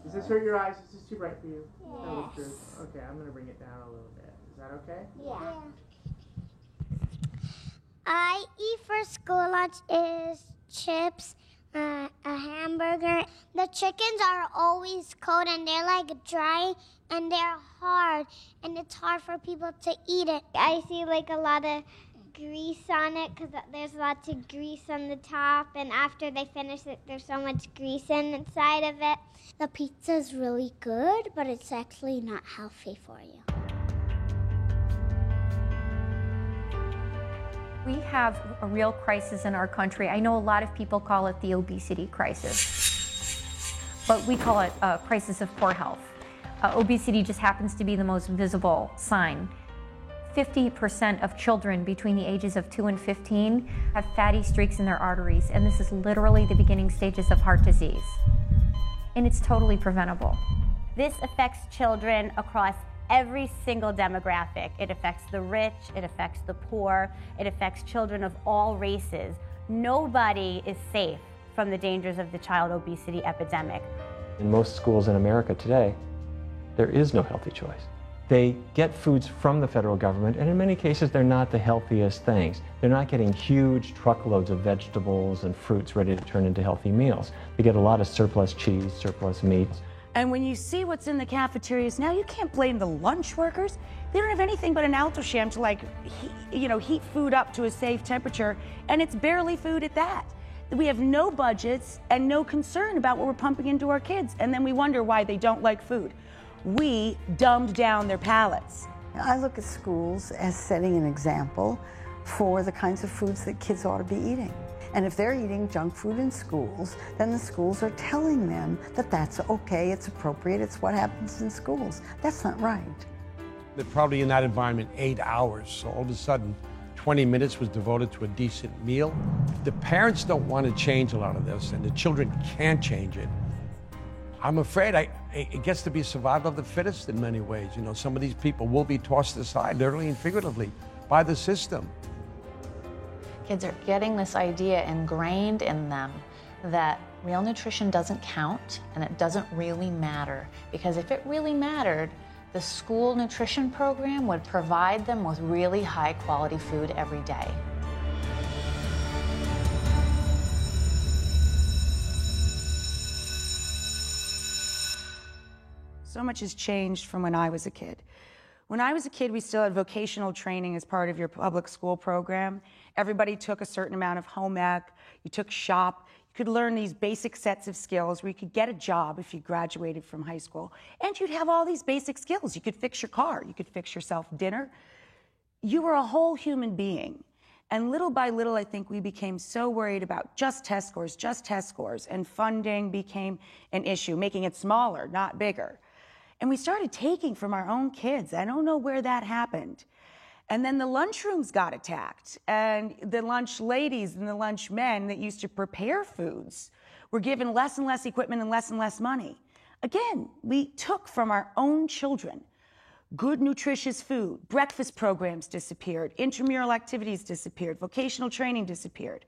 Does this hurt your eyes? Is this too bright for you? Yes. Tell the truth. Okay, I'm gonna bring it down a little bit. Is that okay? Yeah. I eat for school lunch is chips, a hamburger. The chickens are always cold and they're like dry and they're hard and it's hard for people to eat it. I see like a lot of grease on it because there's lots of grease on the top, and after they finish it there's so much grease inside of it. The pizza is really good, but it's actually not healthy for you. We have a real crisis in our country. I know a lot of people call it the obesity crisis, but we call it a crisis of poor health. Obesity just happens to be the most visible sign. 50% of children between the ages of 2 and 15 have fatty streaks in their arteries, and this is literally the beginning stages of heart disease. And it's totally preventable. This affects children across every single demographic. It affects the rich, it affects the poor, it affects children of all races. Nobody is safe from the dangers of the child obesity epidemic. In most schools in America today, there is no healthy choice. They get foods from the federal government, and in many cases they're not the healthiest things. They're not getting huge truckloads of vegetables and fruits ready to turn into healthy meals. They get a lot of surplus cheese, surplus meats. And when you see what's in the cafeterias now, you can't blame the lunch workers. They don't have anything but an Alto-Shaam to heat food up to a safe temperature, and it's barely food at that. We have no budgets and no concern about what we're pumping into our kids, and then we wonder why they don't like food. We dumbed down their palates. I look at schools as setting an example for the kinds of foods that kids ought to be eating. And if they're eating junk food in schools, then the schools are telling them that that's okay, it's appropriate, it's what happens in schools. That's not right. They're probably in that environment 8 hours, so all of a sudden 20 minutes was devoted to a decent meal. The parents don't want to change a lot of this, and the children can't change it. I'm afraid it gets to be survival of the fittest in many ways. You know, some of these people will be tossed aside, literally and figuratively, by the system. Kids are getting this idea ingrained in them that real nutrition doesn't count and it doesn't really matter. Because if it really mattered, the school nutrition program would provide them with really high quality food every day. So much has changed from when I was a kid. When I was a kid, we still had vocational training as part of your public school program. Everybody took a certain amount of home ec. You took shop. You could learn these basic sets of skills where you could get a job if you graduated from high school. And you'd have all these basic skills. You could fix your car. You could fix yourself dinner. You were a whole human being. And little by little, I think we became so worried about just test scores, and funding became an issue, making it smaller, not bigger. And we started taking from our own kids. I don't know where that happened. And then the lunchrooms got attacked, and the lunch ladies and the lunch men that used to prepare foods were given less and less equipment and less money. Again, we took from our own children good, nutritious food. Breakfast programs disappeared, intramural activities disappeared, vocational training disappeared.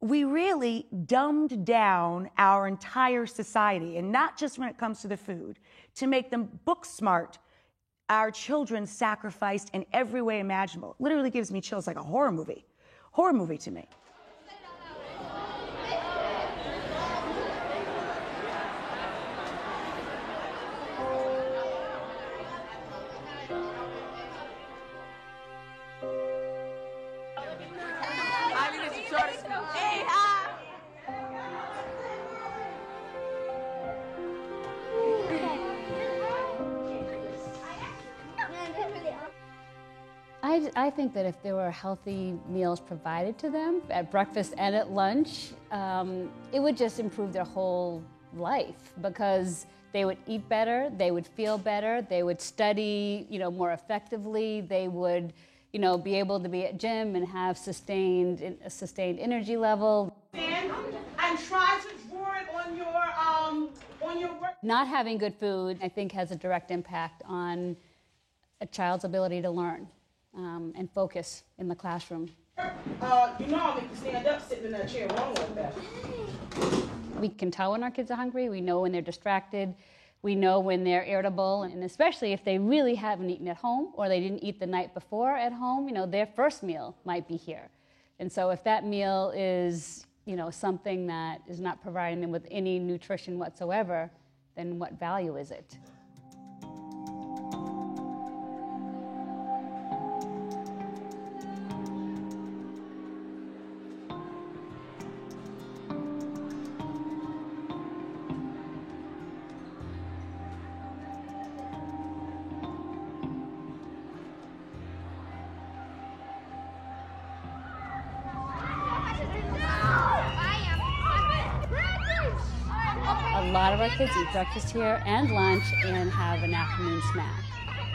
We really dumbed down our entire society, and not just when it comes to the food, to make them book smart. Our children sacrificed in every way imaginable. Literally gives me chills, like a horror movie to me. I think that if there were healthy meals provided to them at breakfast and at lunch, it would just improve their whole life, because they would eat better, they would feel better, they would study, more effectively, they would, be able to be at gym and have a sustained energy level. And try to draw it on your work. Not having good food, I think, has a direct impact on a child's ability to learn and focus in the classroom. I'll make you stand up sitting in that chair wrong like that. We can tell when our kids are hungry. We know when they're distracted. We know when they're irritable, and especially if they really haven't eaten at home or they didn't eat the night before at home, their first meal might be here. And so if that meal is, something that is not providing them with any nutrition whatsoever, then what value is it? A lot of our kids eat breakfast here and lunch and have an afternoon snack.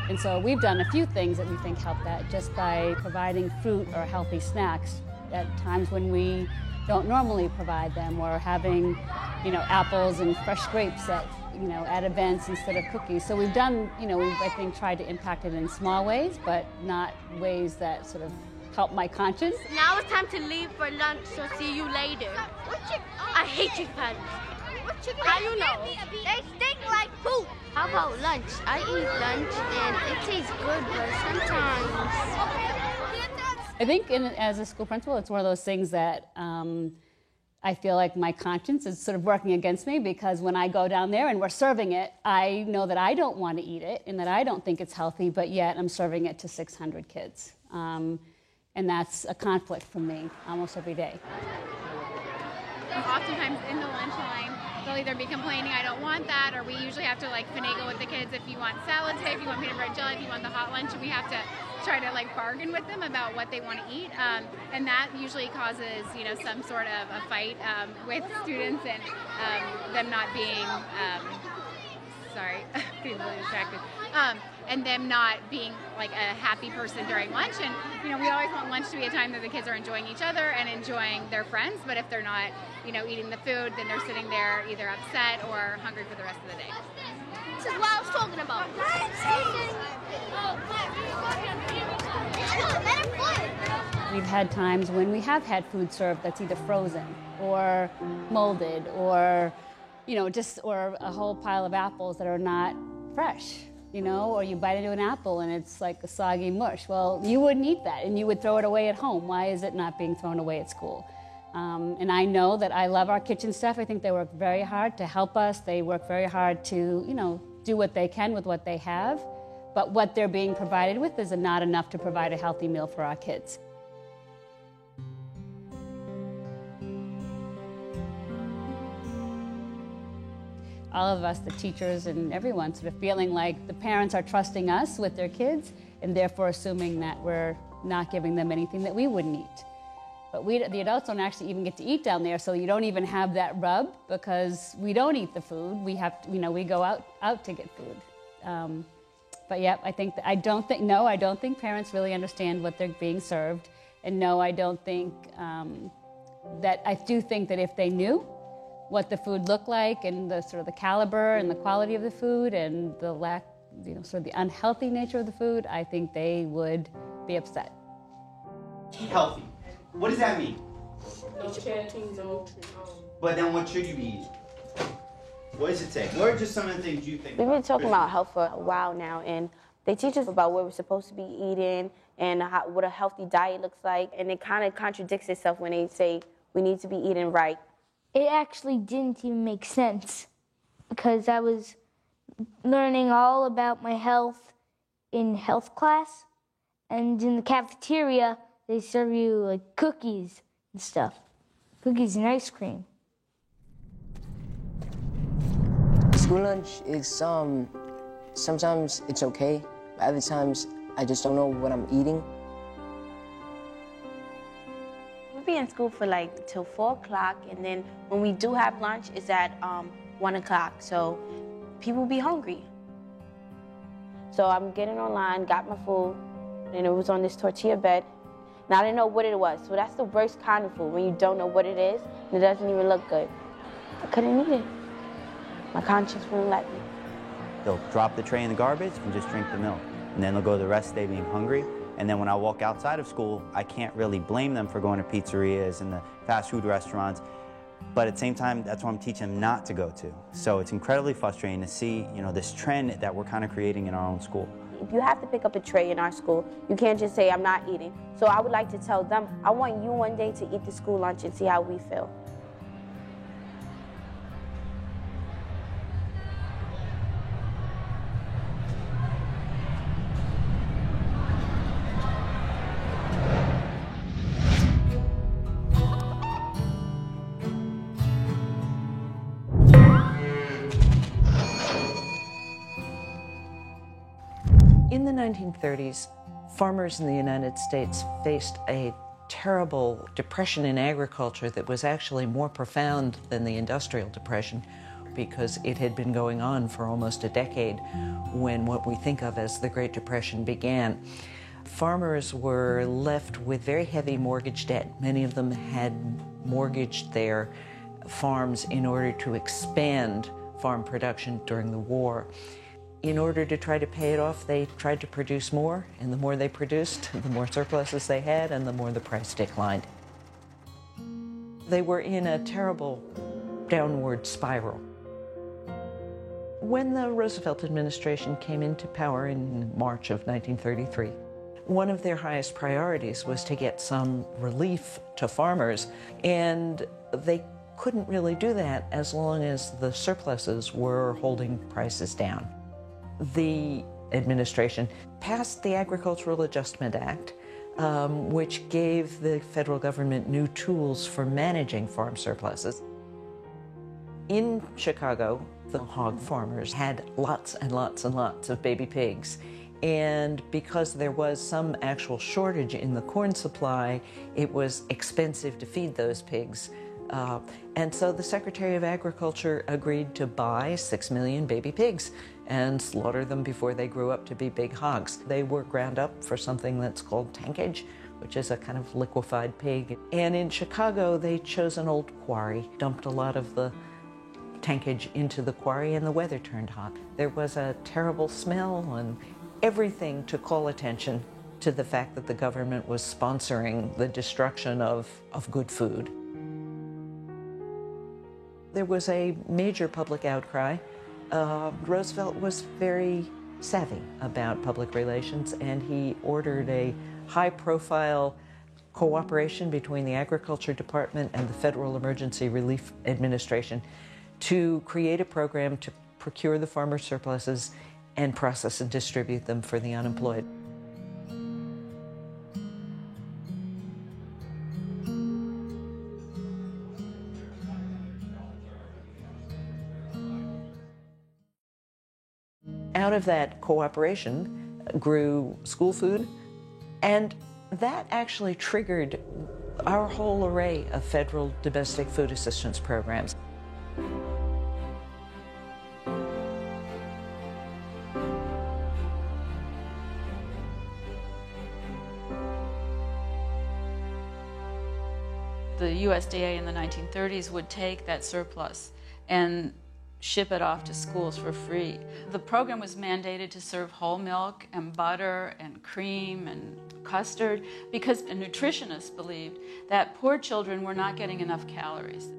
And so we've done a few things that we think help that just by providing fruit or healthy snacks at times when we don't normally provide them, or having, apples and fresh grapes at events instead of cookies. So we've done, we've, I think, tried to impact it in small ways, but not ways that sort of help my conscience. Now it's time to leave for lunch, so see you later. I hate chicken. How you know? They stink like poop. How about lunch? I eat lunch and it tastes good, but sometimes. I think as a school principal, it's one of those things that I feel like my conscience is sort of working against me, because when I go down there and we're serving it, I know that I don't want to eat it and that I don't think it's healthy, but yet I'm serving it to 600 kids. And that's a conflict for me almost every day. Oftentimes in the lunch line, they'll either be complaining, I don't want that, or we usually have to finagle with the kids. If you want salad today, if you want peanut butter jelly, if you want the hot lunch, we have to try to bargain with them about what they want to eat. And that usually causes, some sort of a fight with students, and them not being, being really distracted. And them not being a happy person during lunch. And we always want lunch to be a time that the kids are enjoying each other and enjoying their friends, but if they're not eating the food, then they're sitting there either upset or hungry for the rest of the day. This is what I was talking about. We've had times when we have had food served that's either frozen or molded, or or a whole pile of apples that are not fresh. Or you bite into an apple and it's like a soggy mush. Well, you wouldn't eat that and you would throw it away at home. Why is it not being thrown away at school? And I know that I love our kitchen staff. I think they work very hard to help us. They work very hard to, do what they can with what they have. But what they're being provided with is not enough to provide a healthy meal for our kids. All of us, the teachers and everyone, sort of feeling like the parents are trusting us with their kids and therefore assuming that we're not giving them anything that we wouldn't eat. But the adults don't actually even get to eat down there, so you don't even have that rub because we don't eat the food. We have to, we go out to get food. But yeah, I don't think parents really understand what they're being served. And no, I don't think I do think that if they knew what the food looked like and the sort of the caliber and the quality of the food and the lack, sort of the unhealthy nature of the food, I think they would be upset. Eat healthy. What does that mean? No chanting, no. But then what should you be eating? What does it take? What are just some of the things you think? We've been talking about health for a while now, and they teach us about what we're supposed to be eating and what a healthy diet looks like, and it kind of contradicts itself when they say we need to be eating right. It actually didn't even make sense because I was learning all about my health in health class, and in the cafeteria they serve you cookies and stuff, cookies and ice cream. School lunch is sometimes it's okay, but other times I just don't know what I'm eating. We'll be in school for till 4 o'clock, and then when we do have lunch, it's at 1 o'clock. So people be hungry. So I'm getting online, got my food, and it was on this tortilla bed. And I didn't know what it was. So that's the worst kind of food, when you don't know what it is, and it doesn't even look good. I couldn't eat it. My conscience wouldn't let me. They'll drop the tray in the garbage and just drink the milk. And then they'll go the rest of the day being hungry. And then when I walk outside of school, I can't really blame them for going to pizzerias and the fast food restaurants. but at the same time, that's what I'm teaching them not to go to. So it's incredibly frustrating to see, this trend that we're kind of creating in our own school. If you have to pick up a tray in our school, you can't just say, I'm not eating. So I would like to tell them, I want you one day to eat the school lunch and see how we feel. In the 1930s, farmers in the United States faced a terrible depression in agriculture that was actually more profound than the Industrial Depression, because it had been going on for almost a decade when what we think of as the Great Depression began. Farmers were left with very heavy mortgage debt. Many of them had mortgaged their farms in order to expand farm production during the war. In order to try to pay it off, they tried to produce more, and the more they produced, the more surpluses they had, and the more the price declined. They were in a terrible downward spiral. When the Roosevelt administration came into power in March of 1933, one of their highest priorities was to get some relief to farmers, and they couldn't really do that as long as the surpluses were holding prices down. The administration passed the Agricultural Adjustment Act, which gave the federal government new tools for managing farm surpluses. In Chicago, the hog farmers had lots and lots and lots of baby pigs. And because there was some actual shortage in the corn supply, it was expensive to feed those pigs. And so the Secretary of Agriculture agreed to buy 6 million baby pigs and slaughter them before they grew up to be big hogs. They were ground up for something that's called tankage, which is a kind of liquefied pig. And in Chicago, they chose an old quarry, dumped a lot of the tankage into the quarry, and the weather turned hot. There was a terrible smell and everything to call attention to the fact that the government was sponsoring the destruction of good food. There was a major public outcry. Roosevelt was very savvy about public relations, and he ordered a high-profile cooperation between the Agriculture Department and the Federal Emergency Relief Administration to create a program to procure the farmer surpluses and process and distribute them for the unemployed. Out of that cooperation grew school food, and that actually triggered our whole array of federal domestic food assistance programs. The USDA in the 1930s would take that surplus and ship it off to schools for free. The program was mandated to serve whole milk and butter and cream and custard because nutritionists believed that poor children were not getting enough calories.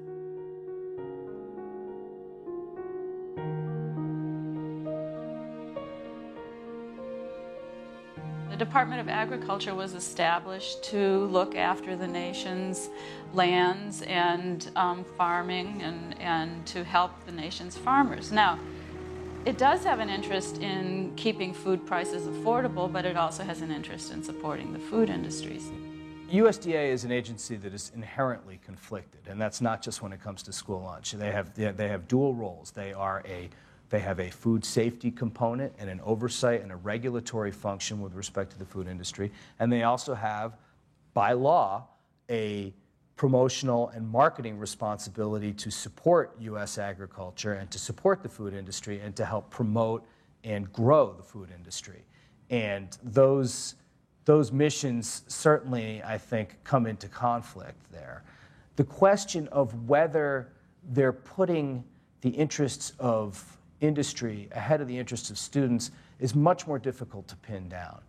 The Department of Agriculture was established to look after the nation's lands and farming and to help the nation's farmers. Now, it does have an interest in keeping food prices affordable, but it also has an interest in supporting the food industries. USDA is an agency that is inherently conflicted, and that's not just when it comes to school lunch. They have dual roles. They have a food safety component and an oversight and a regulatory function with respect to the food industry. And they also have, by law, a promotional and marketing responsibility to support U.S. agriculture and to support the food industry and to help promote and grow the food industry. And those missions certainly, I think, come into conflict there. The question of whether they're putting the interests of industry ahead of the interests of students is much more difficult to pin down.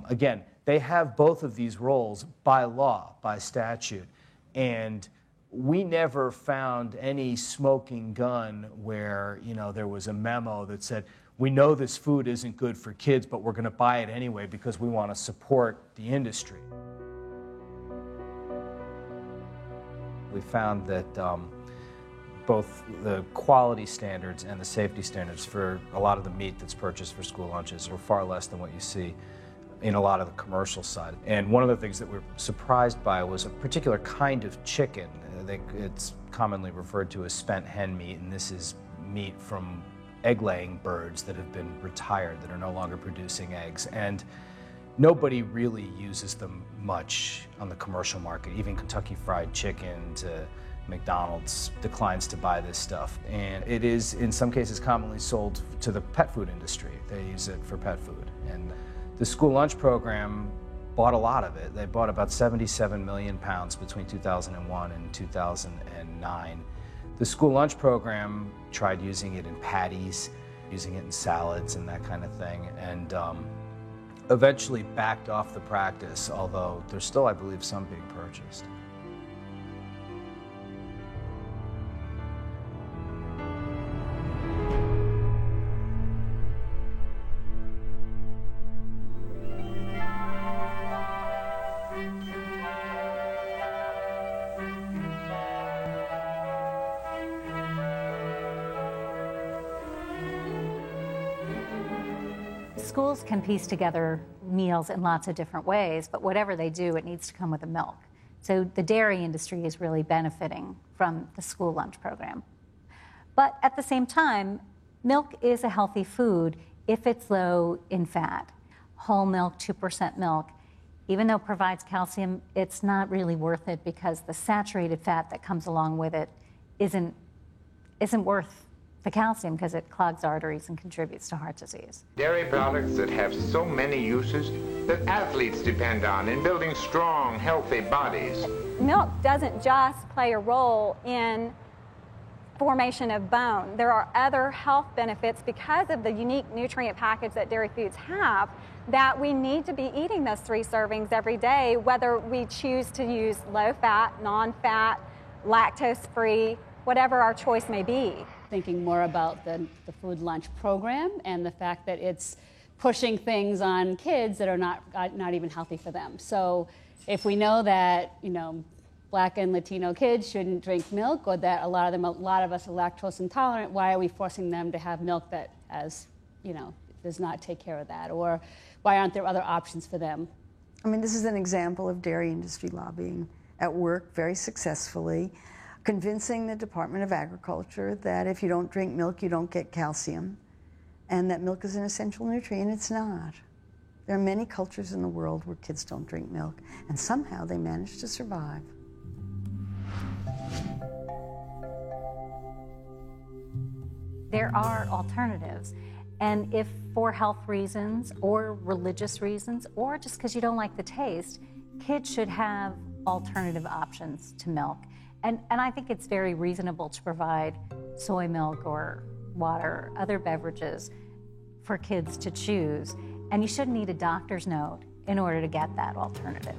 Again, they have both of these roles by law, by statute, and we never found any smoking gun where, there was a memo that said, we know this food isn't good for kids, but we're going to buy it anyway because we want to support the industry. We found that both the quality standards and the safety standards for a lot of the meat that's purchased for school lunches are far less than what you see in a lot of the commercial side. And one of the things that we're surprised by was a particular kind of chicken. It's commonly referred to as spent hen meat, and this is meat from egg-laying birds that have been retired, that are no longer producing eggs. And nobody really uses them much on the commercial market. Even Kentucky Fried Chicken to McDonald's declines to buy this stuff. And it is, in some cases, commonly sold to the pet food industry. They use it for pet food. And the school lunch program bought a lot of it. They bought about 77 million pounds between 2001 and 2009. The school lunch program tried using it in patties, using it in salads and that kind of thing, and eventually backed off the practice, although there's still, I believe, some being purchased. Schools can piece together meals in lots of different ways, but whatever they do, it needs to come with the milk. So the dairy industry is really benefiting from the school lunch program. But at the same time, milk is a healthy food if it's low in fat. Whole milk, 2% milk, even though it provides calcium, it's not really worth it because the saturated fat that comes along with it isn't worth the calcium because it clogs arteries and contributes to heart disease. Dairy products that have so many uses that athletes depend on in building strong, healthy bodies. Milk doesn't just play a role in formation of bone. There are other health benefits because of the unique nutrient package that dairy foods have that we need to be eating those 3 servings every day, whether we choose to use low-fat, non-fat, lactose-free, whatever our choice may be. Thinking more about the food lunch program and the fact that it's pushing things on kids that are not even healthy for them. So if we know that, Black and Latino kids shouldn't drink milk, or that a lot of us are lactose intolerant, why are we forcing them to have milk that, does not take care of that? Or why aren't there other options for them? I mean, this is an example of dairy industry lobbying at work very successfully, convincing the Department of Agriculture that if you don't drink milk, you don't get calcium, and that milk is an essential nutrient. It's not. There are many cultures in the world where kids don't drink milk, and somehow they manage to survive. There are alternatives. And if for health reasons or religious reasons or just because you don't like the taste, kids should have alternative options to milk. And I think it's very reasonable to provide soy milk or water, other beverages for kids to choose. And you shouldn't need a doctor's note in order to get that alternative.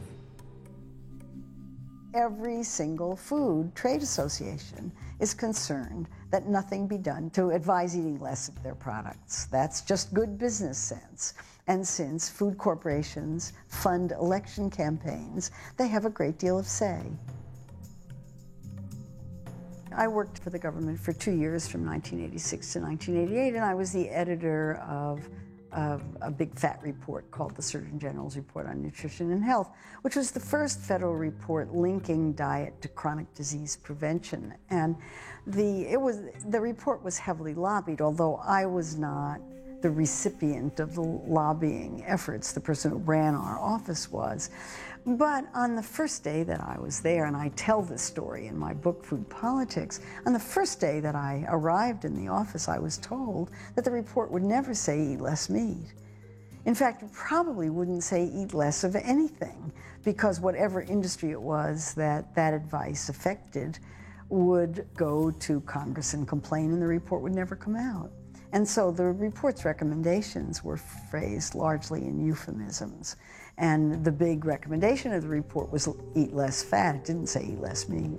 Every single food trade association is concerned that nothing be done to advise eating less of their products. That's just good business sense. And since food corporations fund election campaigns, they have a great deal of say. I worked for the government for 2 years, from 1986 to 1988, and I was the editor of a big fat report called the Surgeon General's Report on Nutrition and Health, which was the first federal report linking diet to chronic disease prevention. And the report was heavily lobbied, although I was not the recipient of the lobbying efforts. The person who ran our office was. But on the first day that I was there, and I tell this story in my book, Food Politics, on the first day that I arrived in the office, I was told that the report would never say eat less meat. In fact, it probably wouldn't say eat less of anything, because whatever industry it was that that advice affected would go to Congress and complain, and the report would never come out. And so the report's recommendations were phrased largely in euphemisms. And the big recommendation of the report was eat less fat. It didn't say eat less meat.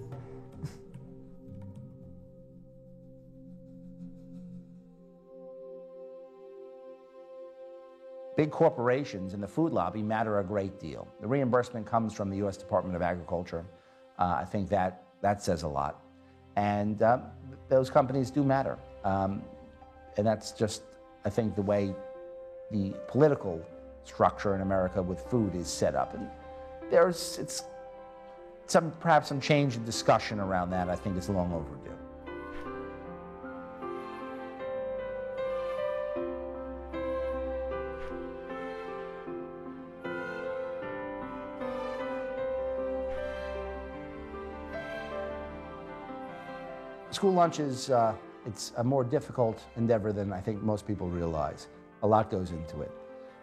big corporations in the food lobby matter a great deal. The reimbursement comes from the U.S. Department of Agriculture. I think that says a lot. And those companies do matter. And that's just, I think, the way the political structure in America with food is set up. And it's perhaps some change in discussion around that. I think it's long overdue. School lunch is it's a more difficult endeavor than I think most people realize. A lot goes into it.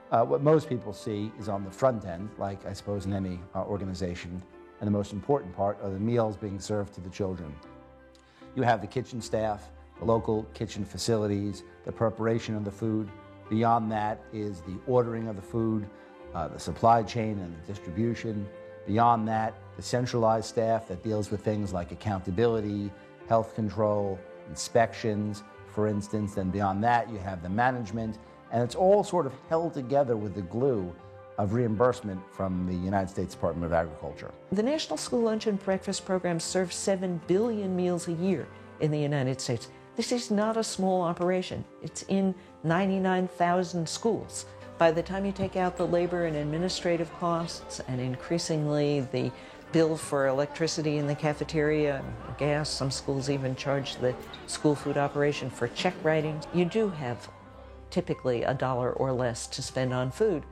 What most people see is on the front end, like I suppose in any organization, and the most important part are the meals being served to the children. You have the kitchen staff, the local kitchen facilities, the preparation of the food. Beyond that is the ordering of the food, the supply chain and the distribution. Beyond that, the centralized staff that deals with things like accountability, health control, inspections, for instance. And beyond that, you have the management. And it's all sort of held together with the glue of reimbursement from the United States Department of Agriculture. The National School Lunch and Breakfast Program serves 7 billion meals a year in the United States. This is not a small operation. It's in 99,000 schools. By the time you take out the labor and administrative costs, and increasingly the bill for electricity in the cafeteria, and gas, some schools even charge the school food operation for check writing, you do have typically $1 or less to spend on food.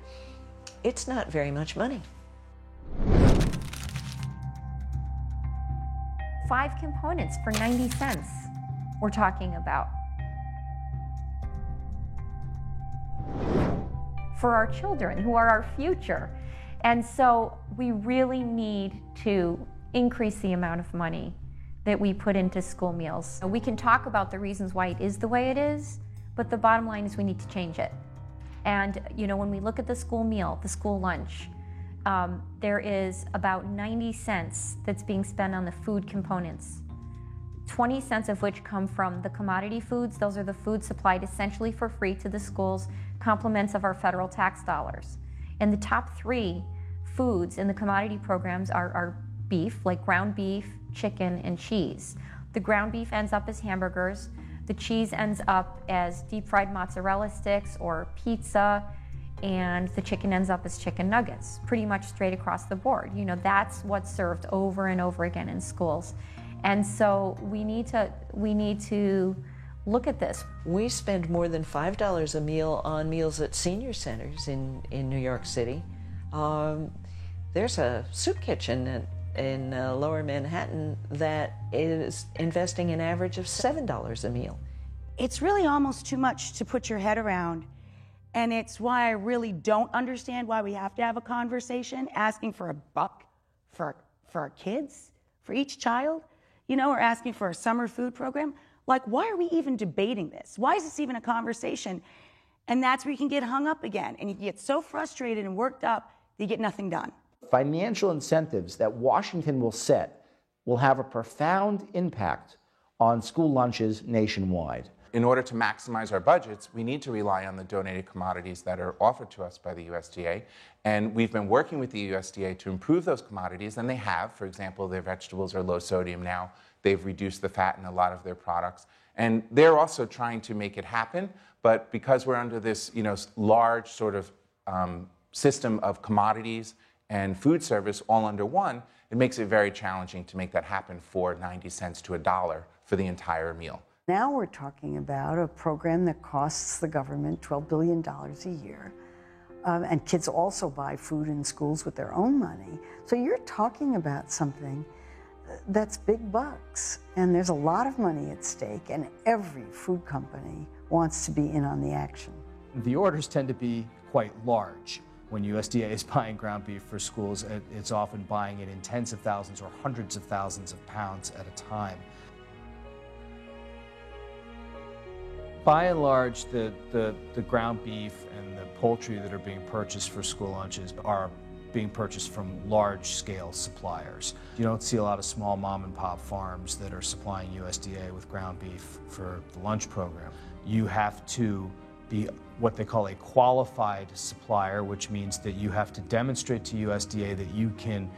It's not very much money. 5 components for 90 cents we're talking about. For our children, who are our future. And so we really need to increase the amount of money that we put into school meals. We can talk about the reasons why it is the way it is, but the bottom line is we need to change it. And when we look at the school meal, the school lunch, there is about 90 cents that's being spent on the food components. 20 cents of which come from the commodity foods. Those are the foods supplied essentially for free to the schools, complements of our federal tax dollars. And the top 3 foods in the commodity programs are beef, like ground beef, chicken, and cheese. The ground beef ends up as hamburgers. The cheese ends up as deep fried mozzarella sticks or pizza, and the chicken ends up as chicken nuggets, pretty much straight across the board. That's what's served over and over again in schools. And so we need to look at this. We spend more than $5 a meal on meals at senior centers in New York City. There's a soup kitchen in Lower Manhattan that is investing an average of $7 a meal. It's really almost too much to put your head around. And it's why I really don't understand why we have to have a conversation asking for $1 for our kids, for each child, or asking for a summer food program. Like, why are we even debating this? Why is this even a conversation? And that's where you can get hung up again. And you get so frustrated and worked up that you get nothing done. Financial incentives that Washington will set will have a profound impact on school lunches nationwide. In order to maximize our budgets, we need to rely on the donated commodities that are offered to us by the USDA. And we've been working with the USDA to improve those commodities, and they have. For example, their vegetables are low sodium now. They've reduced the fat in a lot of their products. And they're also trying to make it happen, but because we're under this large sort of system of commodities and food service all under one, it makes it very challenging to make that happen for 90 cents to $1 for the entire meal. Now we're talking about a program that costs the government $12 billion a year. And kids also buy food in schools with their own money. So you're talking about something that's big bucks. And there's a lot of money at stake, and every food company wants to be in on the action. The orders tend to be quite large. When USDA is buying ground beef for schools, it's often buying it in tens of thousands or hundreds of thousands of pounds at a time. By and large, the ground beef and the poultry that are being purchased for school lunches are being purchased from large-scale suppliers. You don't see a lot of small mom-and-pop farms that are supplying USDA with ground beef for the lunch program. You have to be what they call a qualified supplier, which means that you have to demonstrate to USDA that you can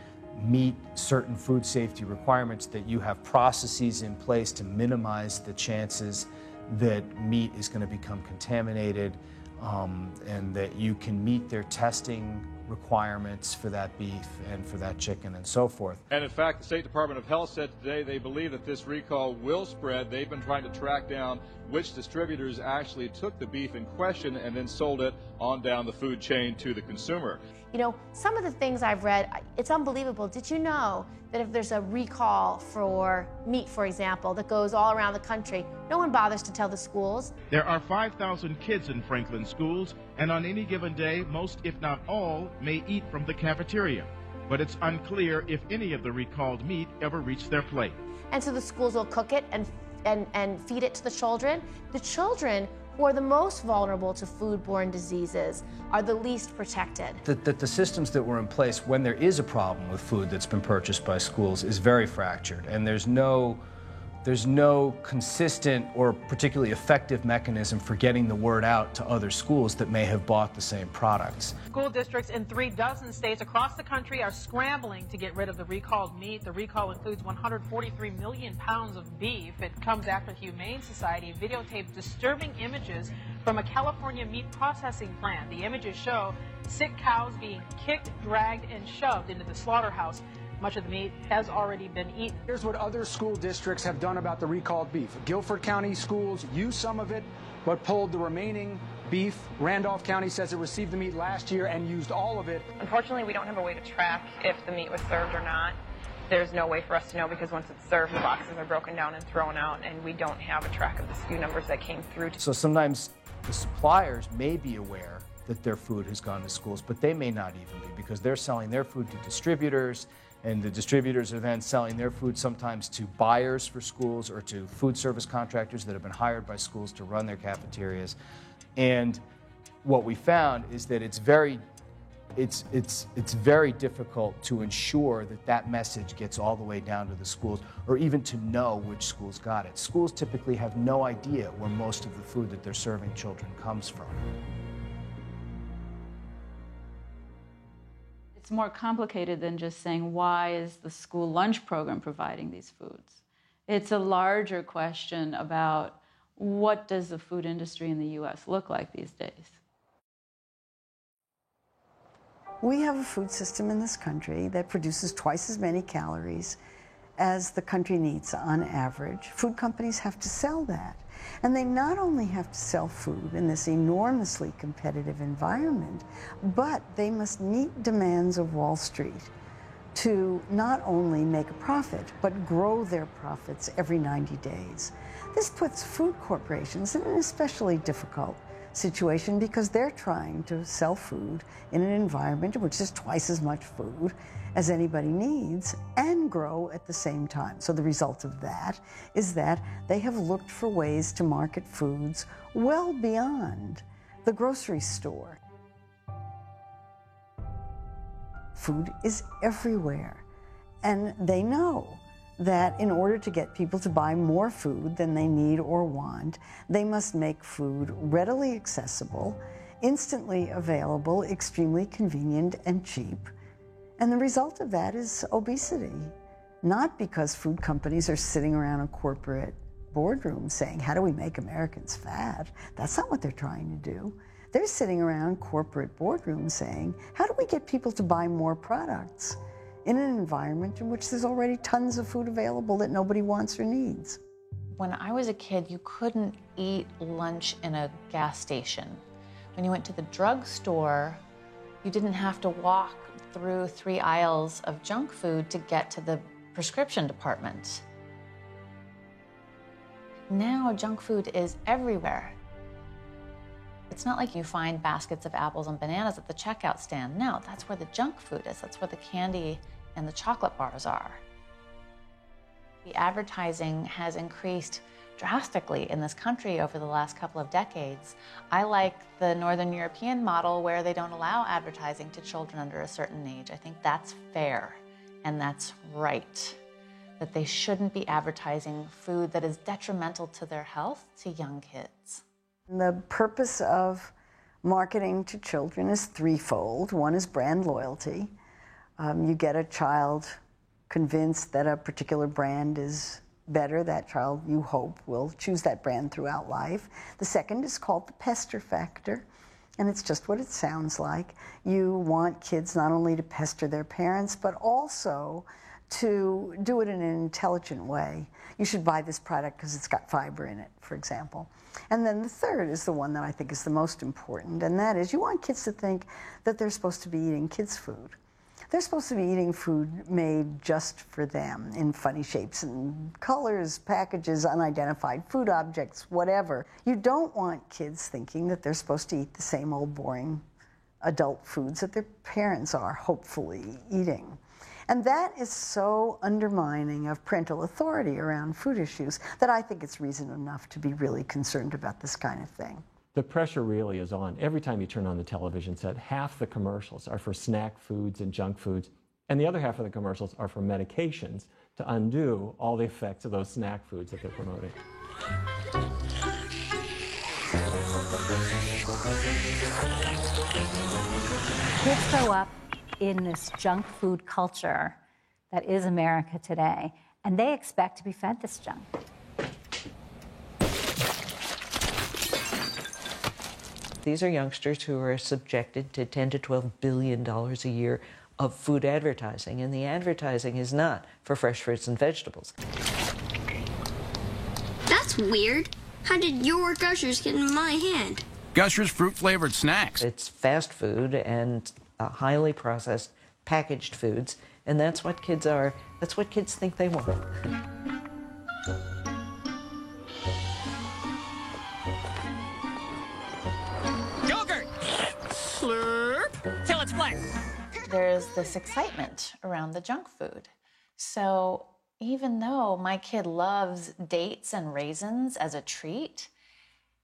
meet certain food safety requirements, that you have processes in place to minimize the chances that meat is going to become contaminated, and that you can meet their testing requirements for that beef and for that chicken and so forth. And in fact, the State Department of Health said today they believe that this recall will spread. They've been trying to track down which distributors actually took the beef in question and then sold it on down the food chain to the consumer. You know, some of the things I've read, it's unbelievable. Did you know that if there's a recall for meat, for example, that goes all around the country, no one bothers to tell the schools? There are 5,000 kids in Franklin schools, and on any given day, most, if not all, may eat from the cafeteria. But it's unclear if any of the recalled meat ever reached their plate. And so the schools will cook it and feed it to the children. The children who are the most vulnerable to foodborne diseases are the least protected. The systems that were in place when there is a problem with food that's been purchased by schools is very fractured, and there's no consistent or particularly effective mechanism for getting the word out to other schools that may have bought the same products. School districts in 36 states across the country are scrambling to get rid of the recalled meat. The recall includes 143 million pounds of beef. It comes after the Humane Society videotaped disturbing images from a California meat processing plant. The images show sick cows being kicked, dragged, and shoved into the slaughterhouse. Much of the meat has already been eaten. Here's what other school districts have done about the recalled beef. Guilford County schools used some of it, but pulled the remaining beef. Randolph County says it received the meat last year and used all of it. Unfortunately, we don't have a way to track if the meat was served or not. There's no way for us to know because once it's served, the boxes are broken down and thrown out, and we don't have a track of the SKU numbers that came through. So sometimes the suppliers may be aware that their food has gone to schools, but they may not even be, because they're selling their food to distributors, and the distributors are then selling their food sometimes to buyers for schools or to food service contractors that have been hired by schools to run their cafeterias. And what we found is that it's very difficult to ensure that that message gets all the way down to the schools, or even to know which schools got it. Schools typically have no idea where most of the food that they're serving children comes from. It's more complicated than just saying, why is the school lunch program providing these foods? It's a larger question about, what does the food industry in the U.S. look like these days? We have a food system in this country that produces twice as many calories as the country needs on average. Food companies have to sell that. And they not only have to sell food in this enormously competitive environment, but they must meet demands of Wall Street to not only make a profit, but grow their profits every 90 days. This puts food corporations in an especially difficult situation because they're trying to sell food in an environment in which there's twice as much food as anybody needs and grow at the same time. So the result of that is that they have looked for ways to market foods well beyond the grocery store. Food is everywhere, and they know that in order to get people to buy more food than they need or want, they must make food readily accessible, instantly available, extremely convenient and cheap. And the result of that is obesity. Not because food companies are sitting around a corporate boardroom saying, how do we make Americans fat? That's not what they're trying to do. They're sitting around corporate boardrooms saying, how do we get people to buy more products in an environment in which there's already tons of food available that nobody wants or needs? When I was a kid, you couldn't eat lunch in a gas station. When you went to the drugstore, you didn't have to walk through 3 aisles of junk food to get to the prescription department. Now junk food is everywhere. It's not like you find baskets of apples and bananas at the checkout stand. No, that's where the junk food is. That's where the candy and the chocolate bars are. The advertising has increased drastically in this country over the last couple of decades. I like the Northern European model where they don't allow advertising to children under a certain age. I think that's fair and that's right, that they shouldn't be advertising food that is detrimental to their health to young kids. The purpose of marketing to children is threefold. One is brand loyalty. You get a child convinced that a particular brand is better. That child, you hope, will choose that brand throughout life. The second is called the pester factor, and it's just what it sounds like. You want kids not only to pester their parents, but also to do it in an intelligent way. You should buy this product because it's got fiber in it, for example. And then the third is the one that I think is the most important, and that is you want kids to think that they're supposed to be eating kids' food. They're supposed to be eating food made just for them in funny shapes and colors, packages, unidentified food objects, whatever. You don't want kids thinking that they're supposed to eat the same old boring adult foods that their parents are hopefully eating. And that is so undermining of parental authority around food issues that I think it's reason enough to be really concerned about this kind of thing. The pressure really is on. Every time you turn on the television set, half the commercials are for snack foods and junk foods, and the other half of the commercials are for medications to undo all the effects of those snack foods that they're promoting. Kids grow up in this junk food culture that is America today, and they expect to be fed this junk. These are youngsters who are subjected to $10 to $12 billion a year of food advertising, and the advertising is not for fresh fruits and vegetables. That's weird. How did your Gushers get in my hand? Gushers fruit-flavored snacks. It's fast food and highly processed packaged foods, and that's what kids are. That's what kids think they want. Yogurt! Slurp! Till it's flat. There's this excitement around the junk food. So even though my kid loves dates and raisins as a treat,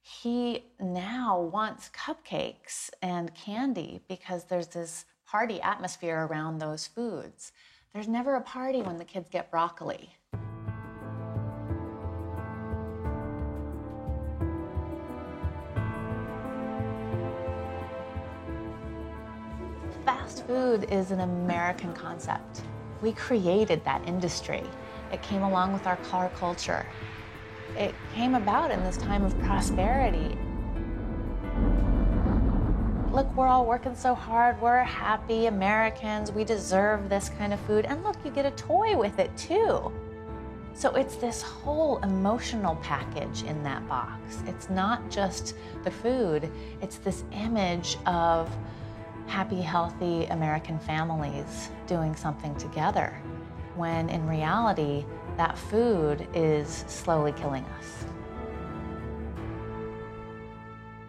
he now wants cupcakes and candy because there's this party atmosphere around those foods. There's never a party when the kids get broccoli. Fast food is an American concept. We created that industry. It came along with our car culture. It came about in this time of prosperity. Look, we're all working so hard. We're happy Americans. We deserve this kind of food. And look, you get a toy with it too. So it's this whole emotional package in that box. It's not just the food. It's this image of happy, healthy American families doing something together, when in reality, that food is slowly killing us.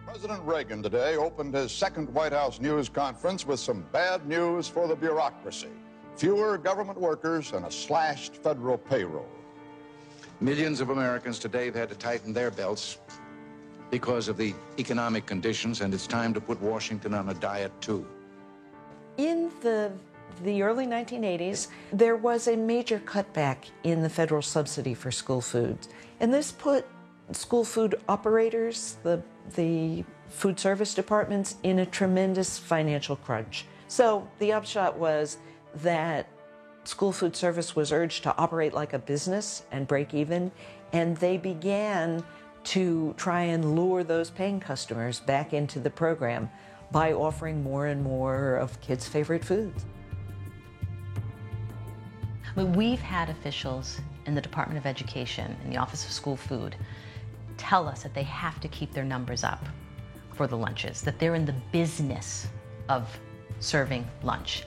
President Reagan today opened his second White House news conference with some bad news for the bureaucracy. Fewer government workers and a slashed federal payroll. Millions of Americans today have had to tighten their belts because of the economic conditions, and it's time to put Washington on a diet, too. In the early 1980s, there was a major cutback in the federal subsidy for school foods. And this put school food operators, the food service departments, in a tremendous financial crunch. So the upshot was that school food service was urged to operate like a business and break even, and they began to try and lure those paying customers back into the program by offering more and more of kids' favorite foods. We've had officials in the Department of Education, in the Office of School Food, tell us that they have to keep their numbers up for the lunches, that they're in the business of serving lunch,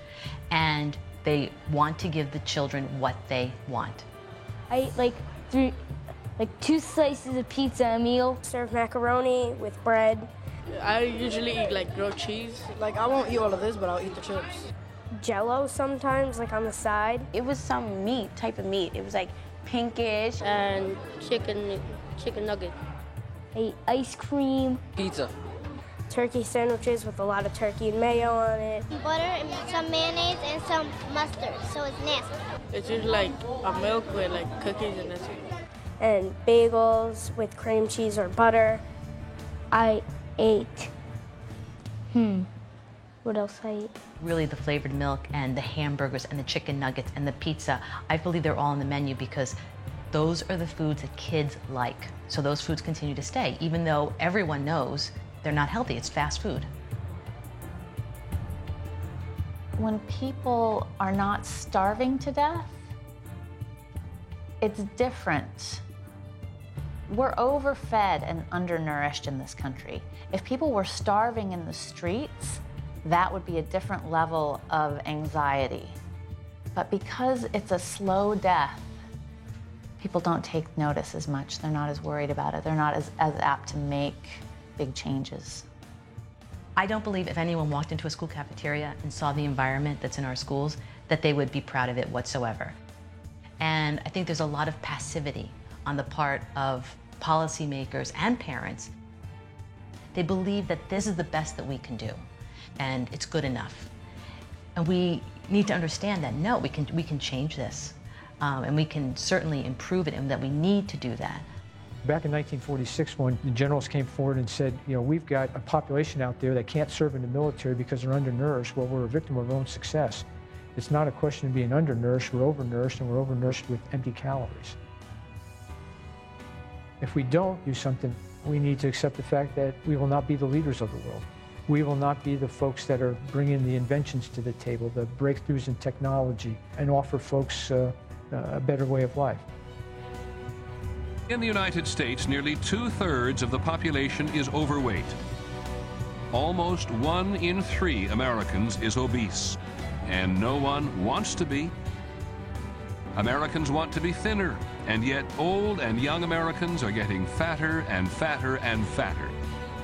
and they want to give the children what they want. I eat like 2 slices of pizza a meal. Serve macaroni with bread. I usually eat like grilled cheese. Like I won't eat all of this, but I'll eat the chips. Jello sometimes, like on the side. It was some type of meat. It was like pinkish. And chicken nugget. I eat ice cream. Pizza. Turkey sandwiches with a lot of turkey and mayo on it. Butter and some mayonnaise and some mustard, so it's nasty. It's usually like a milk with like cookies and that's it. And bagels with cream cheese or butter. I ate, what else I ate? Really the flavored milk and the hamburgers and the chicken nuggets and the pizza, I believe they're all on the menu because those are the foods that kids like. So those foods continue to stay, even though everyone knows they're not healthy. It's fast food. When people are not starving to death, it's different. We're overfed and undernourished in this country. If people were starving in the streets, that would be a different level of anxiety. But because it's a slow death, people don't take notice as much. They're not as worried about it. They're not as apt to make big changes. I don't believe if anyone walked into a school cafeteria and saw the environment that's in our schools, that they would be proud of it whatsoever. And I think there's a lot of passivity on the part of policymakers and parents. They believe that this is the best that we can do, and it's good enough. And we need to understand that, no, we can change this, and we can certainly improve it, and that we need to do that. Back in 1946, when the generals came forward and said, you know, we've got a population out there that can't serve in the military because they're undernourished, well, we're a victim of our own success. It's not a question of being undernourished, we're overnourished, and we're overnourished with empty calories. If we don't do something, we need to accept the fact that we will not be the leaders of the world. We will not be the folks that are bringing the inventions to the table, the breakthroughs in technology, and offer folks a better way of life. In the United States, nearly 2/3 of the population is overweight. Almost 1 in 3 Americans is obese, and no one wants to be. Americans want to be thinner, and yet old and young Americans are getting fatter and fatter and fatter.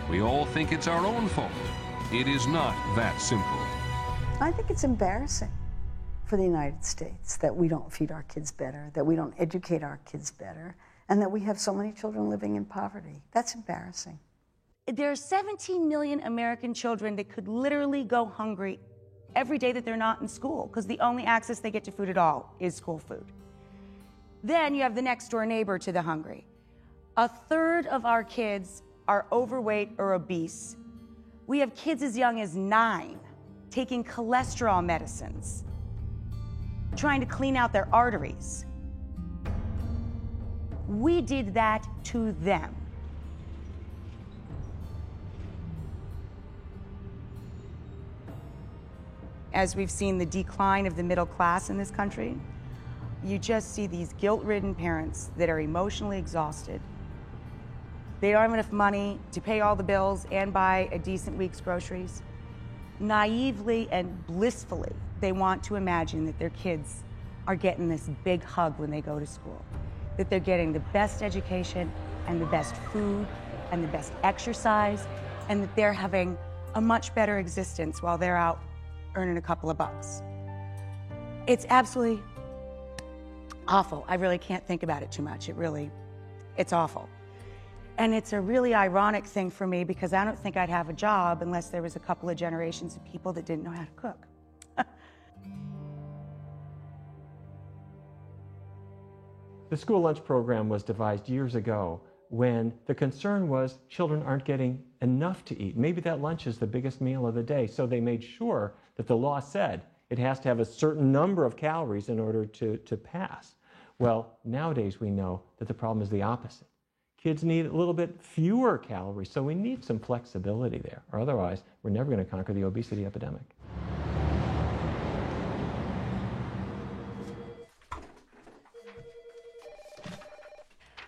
We all think it's our own fault. It is not that simple. I think it's embarrassing for the United States that we don't feed our kids better, that we don't educate our kids better, and that we have so many children living in poverty. That's embarrassing. There are 17 million American children that could literally go hungry every day that they're not in school because the only access they get to food at all is school food. Then you have the next door neighbor to the hungry. 1/3 of our kids are overweight or obese. We have kids as young as 9 taking cholesterol medicines, trying to clean out their arteries. We did that to them. As we've seen the decline of the middle class in this country, you just see these guilt-ridden parents that are emotionally exhausted. They don't have enough money to pay all the bills and buy a decent week's groceries. Naively and blissfully, they want to imagine that their kids are getting this big hug when they go to school, that they're getting the best education and the best food and the best exercise, and that they're having a much better existence while they're out earning a couple of bucks. It's absolutely awful. I really can't think about it too much. It's awful. And it's a really ironic thing for me because I don't think I'd have a job unless there was a couple of generations of people that didn't know how to cook. The school lunch program was devised years ago when the concern was children aren't getting enough to eat. Maybe that lunch is the biggest meal of the day, so they made sure that the law said it has to have a certain number of calories in order to pass. Well, nowadays we know that the problem is the opposite. Kids need a little bit fewer calories, so we need some flexibility there, or otherwise we're never going to conquer the obesity epidemic.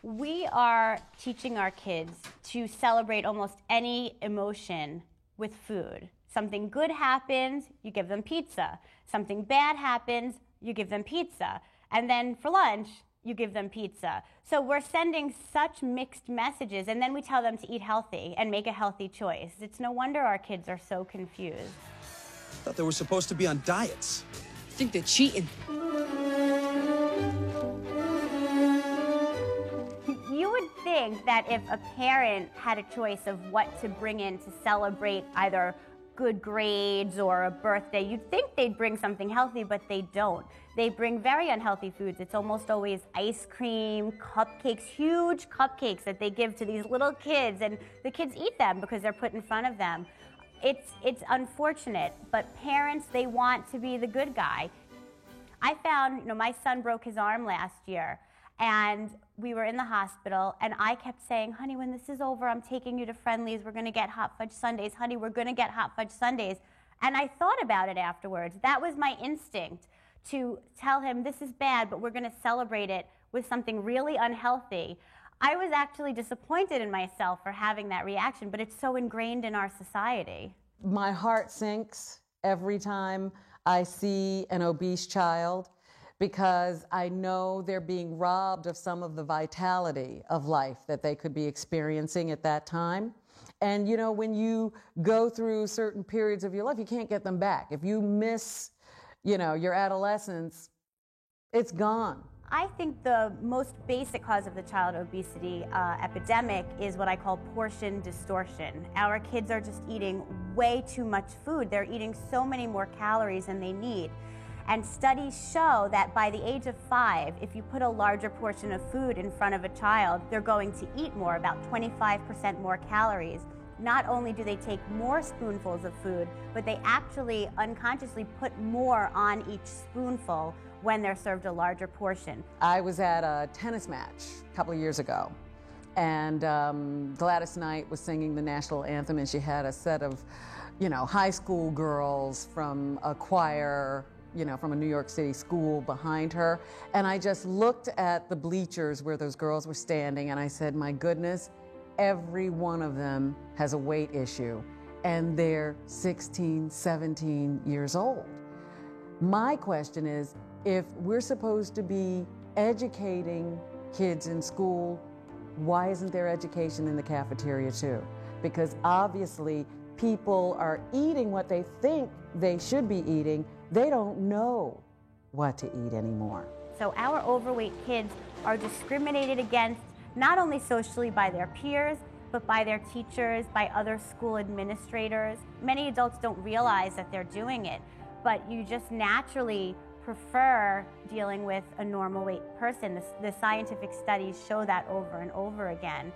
We are teaching our kids to celebrate almost any emotion with food. Something good happens, you give them pizza. Something bad happens, you give them pizza. And then for lunch, you give them pizza. So we're sending such mixed messages, and then we tell them to eat healthy and make a healthy choice. It's no wonder our kids are so confused. I thought they were supposed to be on diets. I think they're cheating. You would think that if a parent had a choice of what to bring in to celebrate either good grades or a birthday. You'd think they'd bring something healthy, but they don't. They bring very unhealthy foods. It's almost always ice cream, cupcakes, huge cupcakes that they give to these little kids, and the kids eat them because they're put in front of them. It's unfortunate, but parents, they want to be the good guy. I found, my son broke his arm last year, and we were in the hospital, and I kept saying, honey, when this is over, I'm taking you to Friendly's. We're going to get hot fudge sundaes. Honey, we're going to get hot fudge sundaes. And I thought about it afterwards. That was my instinct, to tell him this is bad, but we're going to celebrate it with something really unhealthy. I was actually disappointed in myself for having that reaction, but it's so ingrained in our society. My heart sinks every time I see an obese child, because I know they're being robbed of some of the vitality of life that they could be experiencing at that time. And when you go through certain periods of your life, you can't get them back. If you miss, your adolescence, it's gone. I think the most basic cause of the child obesity epidemic is what I call portion distortion. Our kids are just eating way too much food. They're eating so many more calories than they need. And studies show that by the age of 5, if you put a larger portion of food in front of a child, they're going to eat more, about 25% more calories. Not only do they take more spoonfuls of food, but they actually unconsciously put more on each spoonful when they're served a larger portion. I was at a tennis match a couple of years ago, and Gladys Knight was singing the national anthem, and she had a set of, high school girls from a choir, from a New York City school behind her. And I just looked at the bleachers where those girls were standing, and I said, my goodness, every one of them has a weight issue, and they're 16, 17 years old. My question is, if we're supposed to be educating kids in school, why isn't there education in the cafeteria too? Because obviously people are eating what they think they should be eating. They don't know what to eat anymore. So our overweight kids are discriminated against not only socially by their peers, but by their teachers, by other school administrators. Many adults don't realize that they're doing it, but you just naturally prefer dealing with a normal weight person. The scientific studies show that over and over again.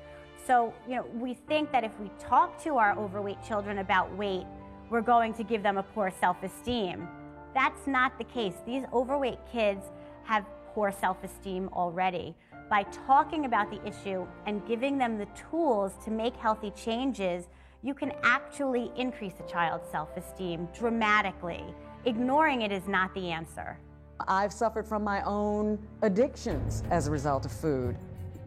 So, we think that if we talk to our overweight children about weight, we're going to give them a poor self-esteem. That's not the case. These overweight kids have poor self-esteem already. By talking about the issue and giving them the tools to make healthy changes, you can actually increase a child's self-esteem dramatically. Ignoring it is not the answer. I've suffered from my own addictions as a result of food.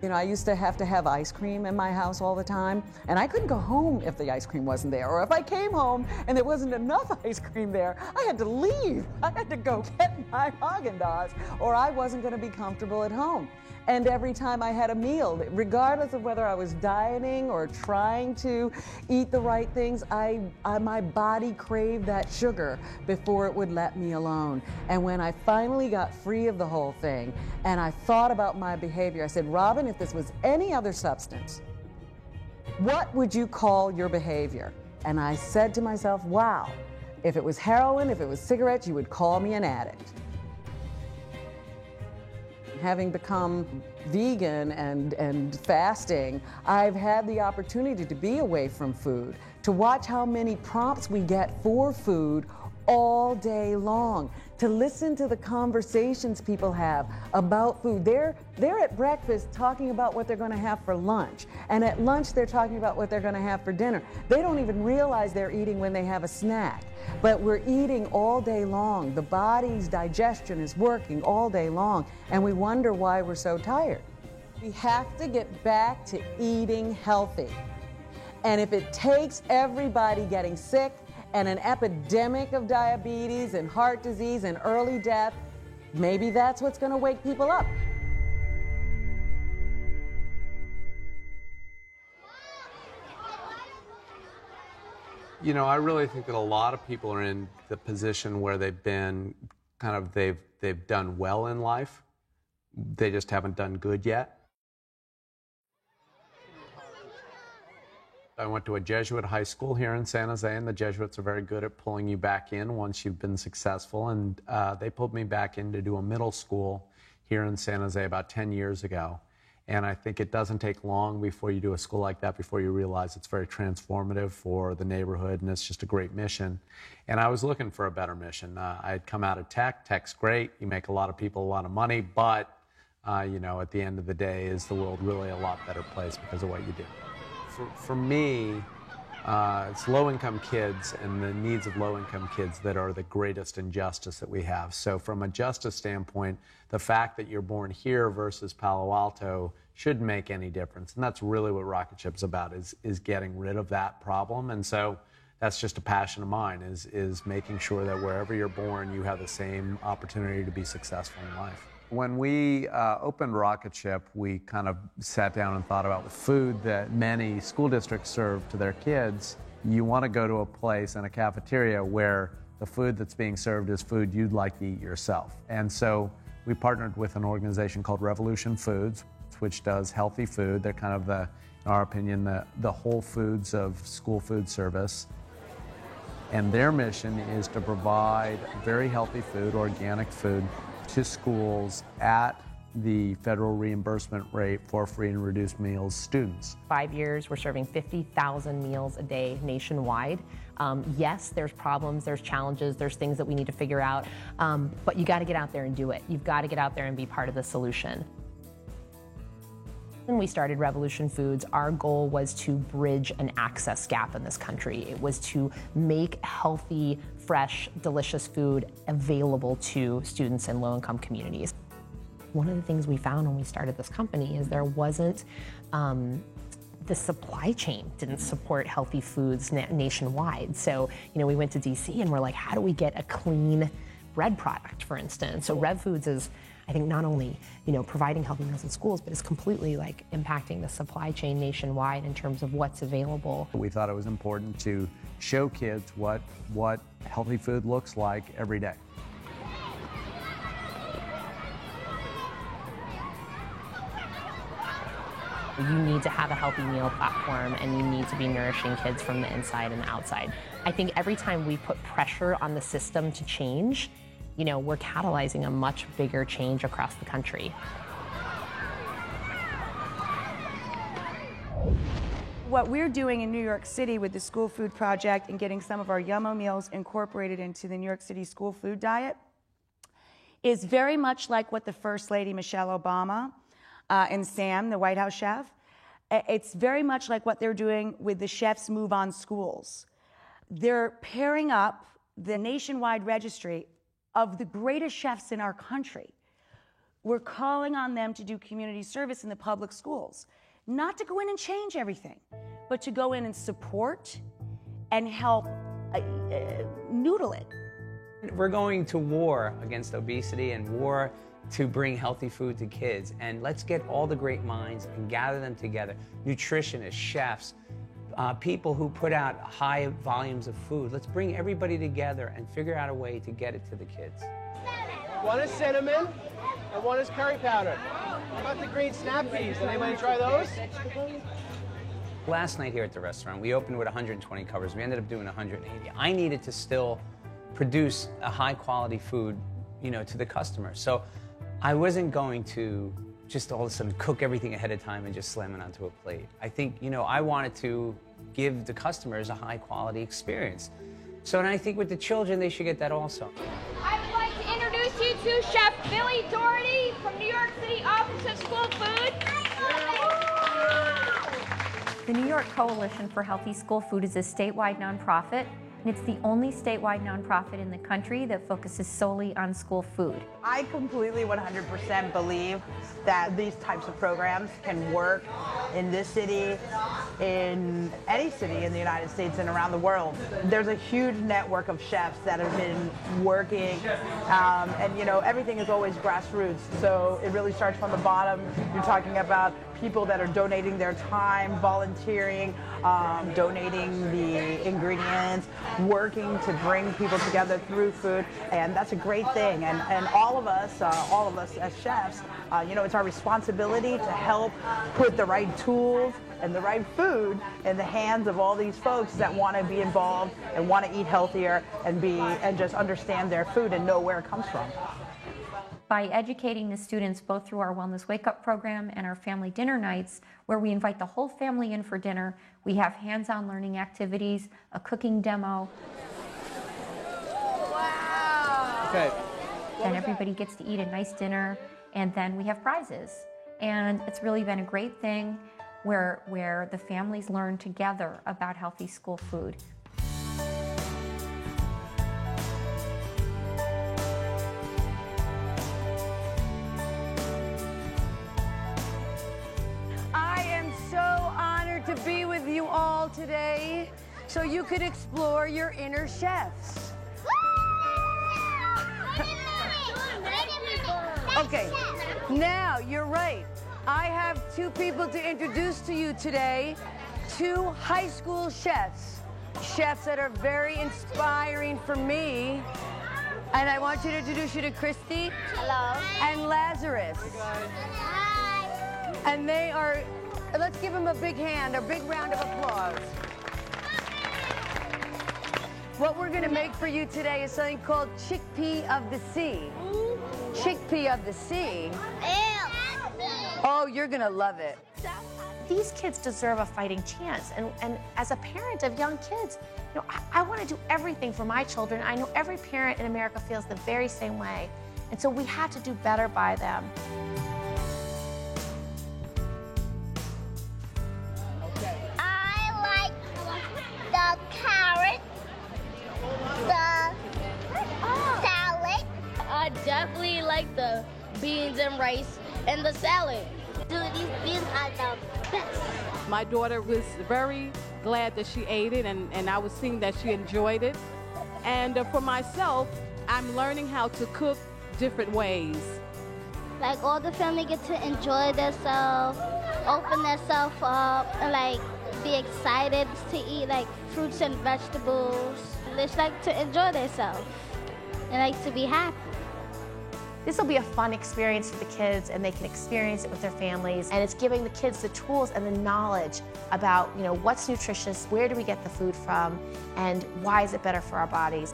I used to have ice cream in my house all the time, and I couldn't go home if the ice cream wasn't there. Or if I came home and there wasn't enough ice cream there, I had to leave. I had to go get my Haagen-Dazs, or I wasn't going to be comfortable at home. And every time I had a meal, regardless of whether I was dieting or trying to eat the right things, my body craved that sugar before it would let me alone. And when I finally got free of the whole thing and I thought about my behavior, I said, Robin, if this was any other substance, what would you call your behavior? And I said to myself, wow, if it was heroin, if it was cigarettes, you would call me an addict. Having become vegan and fasting, I've had the opportunity to be away from food, to watch how many prompts we get for food all day long, to listen to the conversations people have about food. They're at breakfast talking about what they're going to have for lunch, and at lunch they're talking about what they're going to have for dinner. They don't even realize they're eating when they have a snack, but we're eating all day long. The body's digestion is working all day long, and we wonder why we're so tired. We have to get back to eating healthy, and if it takes everybody getting sick and an epidemic of diabetes and heart disease and early death, maybe that's what's going to wake people up. I really think that a lot of people are in the position where they've been they've done well in life. They just haven't done good yet. I went to a Jesuit high school here in San Jose, and the Jesuits are very good at pulling you back in once you've been successful. And they pulled me back in to do a middle school here in San Jose about 10 years ago. And I think it doesn't take long before you do a school like that before you realize it's very transformative for the neighborhood, and it's just a great mission. And I was looking for a better mission. I had come out of tech. Tech's great. You make a lot of people a lot of money, but you know, at the end of the day, is the world really a lot better place because of what you do? For me, it's low-income kids and the needs of low-income kids that are the greatest injustice that we have. So from a justice standpoint, the fact that you're born here versus Palo Alto shouldn't make any difference. And that's really what Rocketship's about, is getting rid of that problem. And so that's just a passion of mine, is making sure that wherever you're born, you have the same opportunity to be successful in life. When we opened Rocketship, we kind of sat down and thought about the food that many school districts serve to their kids. You want to go to a place in a cafeteria where the food that's being served is food you'd like to eat yourself. And so we partnered with an organization called Revolution Foods, which does healthy food. They're kind of, in our opinion, the Whole Foods of school food service. And their mission is to provide very healthy food, organic food, to schools at the federal reimbursement rate for free and reduced meals students. 5 years, we're serving 50,000 meals a day nationwide. Yes, there's problems, there's challenges, there's things that we need to figure out, but you got to get out there and do it. You've got to get out there and be part of the solution. When we started Revolution Foods, our goal was to bridge an access gap in this country. It was to make healthy, fresh, delicious food available to students in low-income communities. One of the things we found when we started this company is there wasn't, the supply chain didn't support healthy foods nationwide. So, you know, we went to DC and we're like, how do we get a clean bread product, for instance? So Rev Foods is, I think, not only, you know, providing healthy meals in schools, but it's completely like impacting the supply chain nationwide in terms of what's available. We thought it was important to show kids what healthy food looks like every day. You need to have a healthy meal platform, and you need to be nourishing kids from the inside and the outside. I think every time we put pressure on the system to change, you know, we're catalyzing a much bigger change across the country. What we're doing in New York City with the School Food Project and getting some of our Yummo meals incorporated into the New York City school food diet is very much like what the First Lady Michelle Obama and Sam, the White House chef, it's very much like what they're doing with the Chefs Move On Schools. They're pairing up the nationwide registry of the greatest chefs in our country. We're calling on them to do community service in the public schools, not to go in and change everything, but to go in and support and help noodle it. We're going to war against obesity and war to bring healthy food to kids, and let's get all the great minds and gather them together. Nutritionists, chefs, people who put out high volumes of food. Let's bring everybody together and figure out a way to get it to the kids. One is cinnamon and one is curry powder. How about the green snap peas? Did anybody try those? Last night here at the restaurant, we opened with 120 covers. We ended up doing 180. I needed to still produce a high quality food, you know, to the customer. So I wasn't going to just all of a sudden cook everything ahead of time and just slam it onto a plate. I think, you know, I wanted to give the customers a high quality experience. So, and I think with the children, they should get that also. I would like to introduce you to Chef Billy Doherty from New York City Office of School Food. The New York Coalition for Healthy School Food is a statewide nonprofit, and it's the only statewide nonprofit in the country that focuses solely on school food. I completely 100% believe that these types of programs can work in this city, in any city in the United States and around the world. There's a huge network of chefs that have been working, and you know, everything is always grassroots, so it really starts from the bottom. You're talking about people that are donating their time, volunteering, donating the ingredients, working to bring people together through food, and that's a great thing. And all of us as chefs, you know, it's our responsibility to help put the right tools and the right food in the hands of all these folks that want to be involved and want to eat healthier and just understand their food and know where it comes from. By educating the students both through our Wellness Wake Up program and our family dinner nights, where we invite the whole family in for dinner, we have hands-on learning activities, a cooking demo. Wow! Okay. And everybody gets to eat a nice dinner, and then we have prizes. And it's really been a great thing where the families learn together about healthy school food. I am so honored to be with you all today so you could explore your inner chefs. Okay, now you're right. I have two people to introduce to you today, two high school chefs, chefs that are very inspiring for me. And I want you to introduce you to Christy. Hello. And Lazarus. Hi. And they are, let's give them a big hand, a big round of applause. What we're gonna make for you today is something called chickpea of the sea. Chickpea of the sea. Oh, you're gonna love it. These kids deserve a fighting chance. And as a parent of young kids, you know, I want to do everything for my children. I know every parent in America feels the very same way. And so we have to do better by them. I like the carrot, the salad. I definitely like the beans and rice and the salad. Dude, these beans are the best. My daughter was very glad that she ate it, and I was seeing that she enjoyed it. And for myself, I'm learning how to cook different ways. Like all the family get to enjoy themselves, open themselves up, and like be excited to eat like fruits and vegetables. They just like to enjoy themselves and like to be happy. This will be a fun experience for the kids, and they can experience it with their families. And it's giving the kids the tools and the knowledge about, you know, what's nutritious, where do we get the food from, and why is it better for our bodies.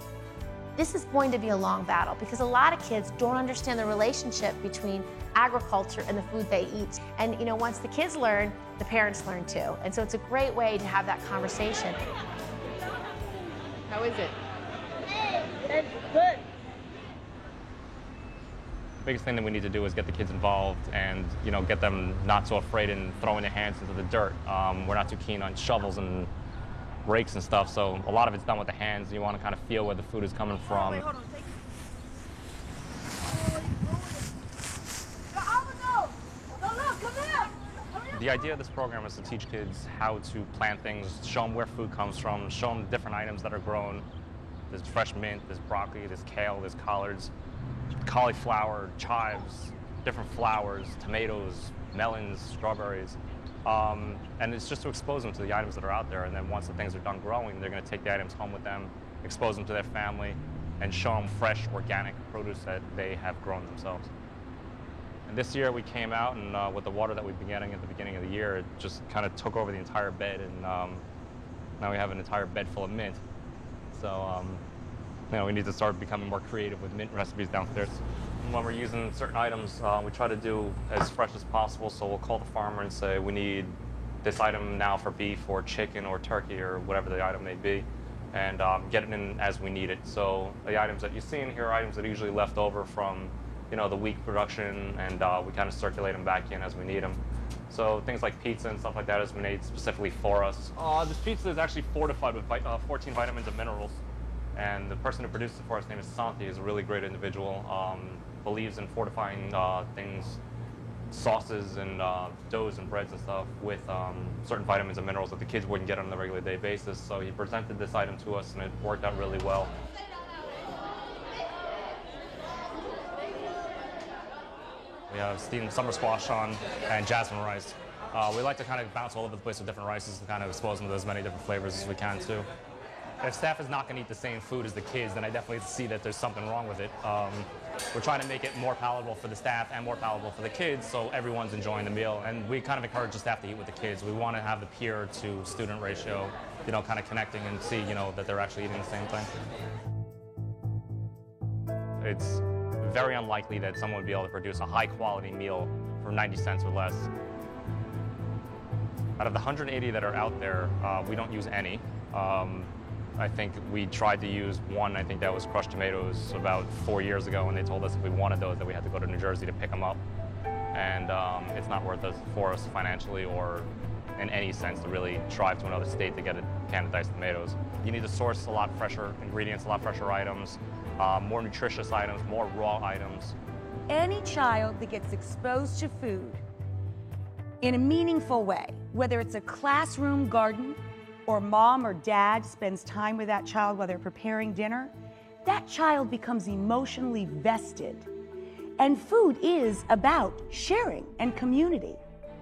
This is going to be a long battle because a lot of kids don't understand the relationship between agriculture and the food they eat. And, you know, once the kids learn, the parents learn too. And so it's a great way to have that conversation. How is it? It's good. The biggest thing that we need to do is get the kids involved and, you know, get them not so afraid in throwing their hands into the dirt. We're not too keen on shovels and rakes and stuff, so a lot of it's done with the hands. You want to kind of feel where the food is coming from. Wait, hold on. The idea of this program is to teach kids how to plant things, show them where food comes from, show them the different items that are grown. There's fresh mint, there's broccoli, there's kale, there's collards, cauliflower, chives, different flowers, tomatoes, melons, strawberries. And it's just to expose them to the items that are out there. And then once the things are done growing, they're going to take the items home with them, expose them to their family, and show them fresh, organic produce that they have grown themselves. And this year we came out, and with the water that we've been getting at the beginning of the year, it just kind of took over the entire bed, and now we have an entire bed full of mint. So, you know, we need to start becoming more creative with mint recipes downstairs. When we're using certain items, we try to do as fresh as possible, so we'll call the farmer and say, we need this item now for beef or chicken or turkey or whatever the item may be, and get it in as we need it. So the items that you see in here are items that are usually left over from, you know, the week production, and we kind of circulate them back in as we need them. So things like pizza and stuff like that is made specifically for us. This pizza is actually fortified with 14 vitamins and minerals. And the person who produced it for us, his name is Santi, is a really great individual. Believes in fortifying things, sauces and doughs and breads and stuff with certain vitamins and minerals that the kids wouldn't get on a regular day basis. So he presented this item to us, and it worked out really well. We have steamed summer squash on and jasmine rice. We like to kind of bounce all over the place with different rices and kind of expose them to as many different flavors as we can too. If staff is not going to eat the same food as the kids, then I definitely see that there's something wrong with it. We're trying to make it more palatable for the staff and more palatable for the kids, so everyone's enjoying the meal. And we kind of encourage the staff to eat with the kids. We want to have the peer to student ratio, you know, kind of connecting and see, you know, that they're actually eating the same thing. It's very unlikely that someone would be able to produce a high-quality meal for 90 cents or less. Out of the 180 that are out there, we don't use any. I think we tried to use one. I think that was crushed tomatoes about 4 years ago, and they told us if we wanted those that we had to go to New Jersey to pick them up. And it's not worth it for us financially or in any sense to really drive to another state to get a can of diced tomatoes. You need to source a lot fresher ingredients, a lot fresher items, more nutritious items, more raw items. Any child that gets exposed to food in a meaningful way, whether it's a classroom garden or mom or dad spends time with that child while they're preparing dinner, that child becomes emotionally vested. And food is about sharing and community.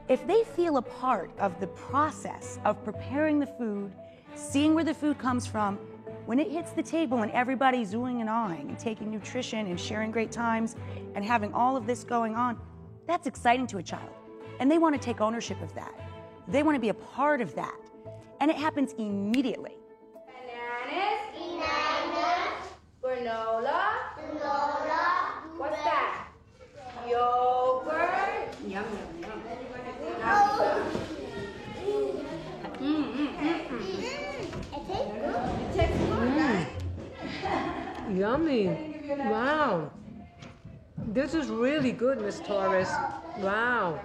If they feel a part of the process of preparing the food, seeing where the food comes from, when it hits the table and everybody's oohing and ahhing and taking nutrition and sharing great times and having all of this going on, that's exciting to a child. And they want to take ownership of that. They want to be a part of that. And it happens immediately. Bananas, granola, what's that? Yogurt. Yum, yum, yum. It tastes good, right? Yummy. Wow. This is really good, Ms. Torres. Wow.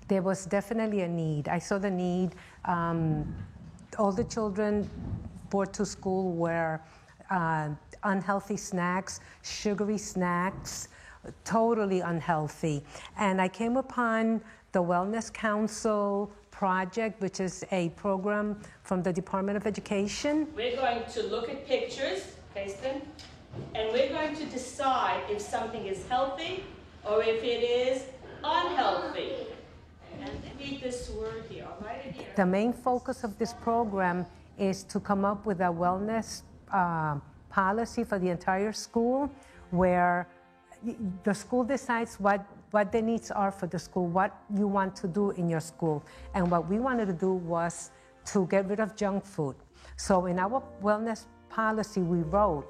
There was definitely a need. I saw the need. All the children brought to school were unhealthy snacks, sugary snacks, totally unhealthy. And I came upon the Wellness Council project, which is a program from the Department of Education. We're going to look at pictures, Kristen, and we're going to decide if something is healthy or if it is unhealthy. And read this word here, I'll write it here. The main focus of this program is to come up with a wellness policy for the entire school, where the school decides what the needs are for the school, what you want to do in your school. And what we wanted to do was to get rid of junk food. So in our wellness policy, we wrote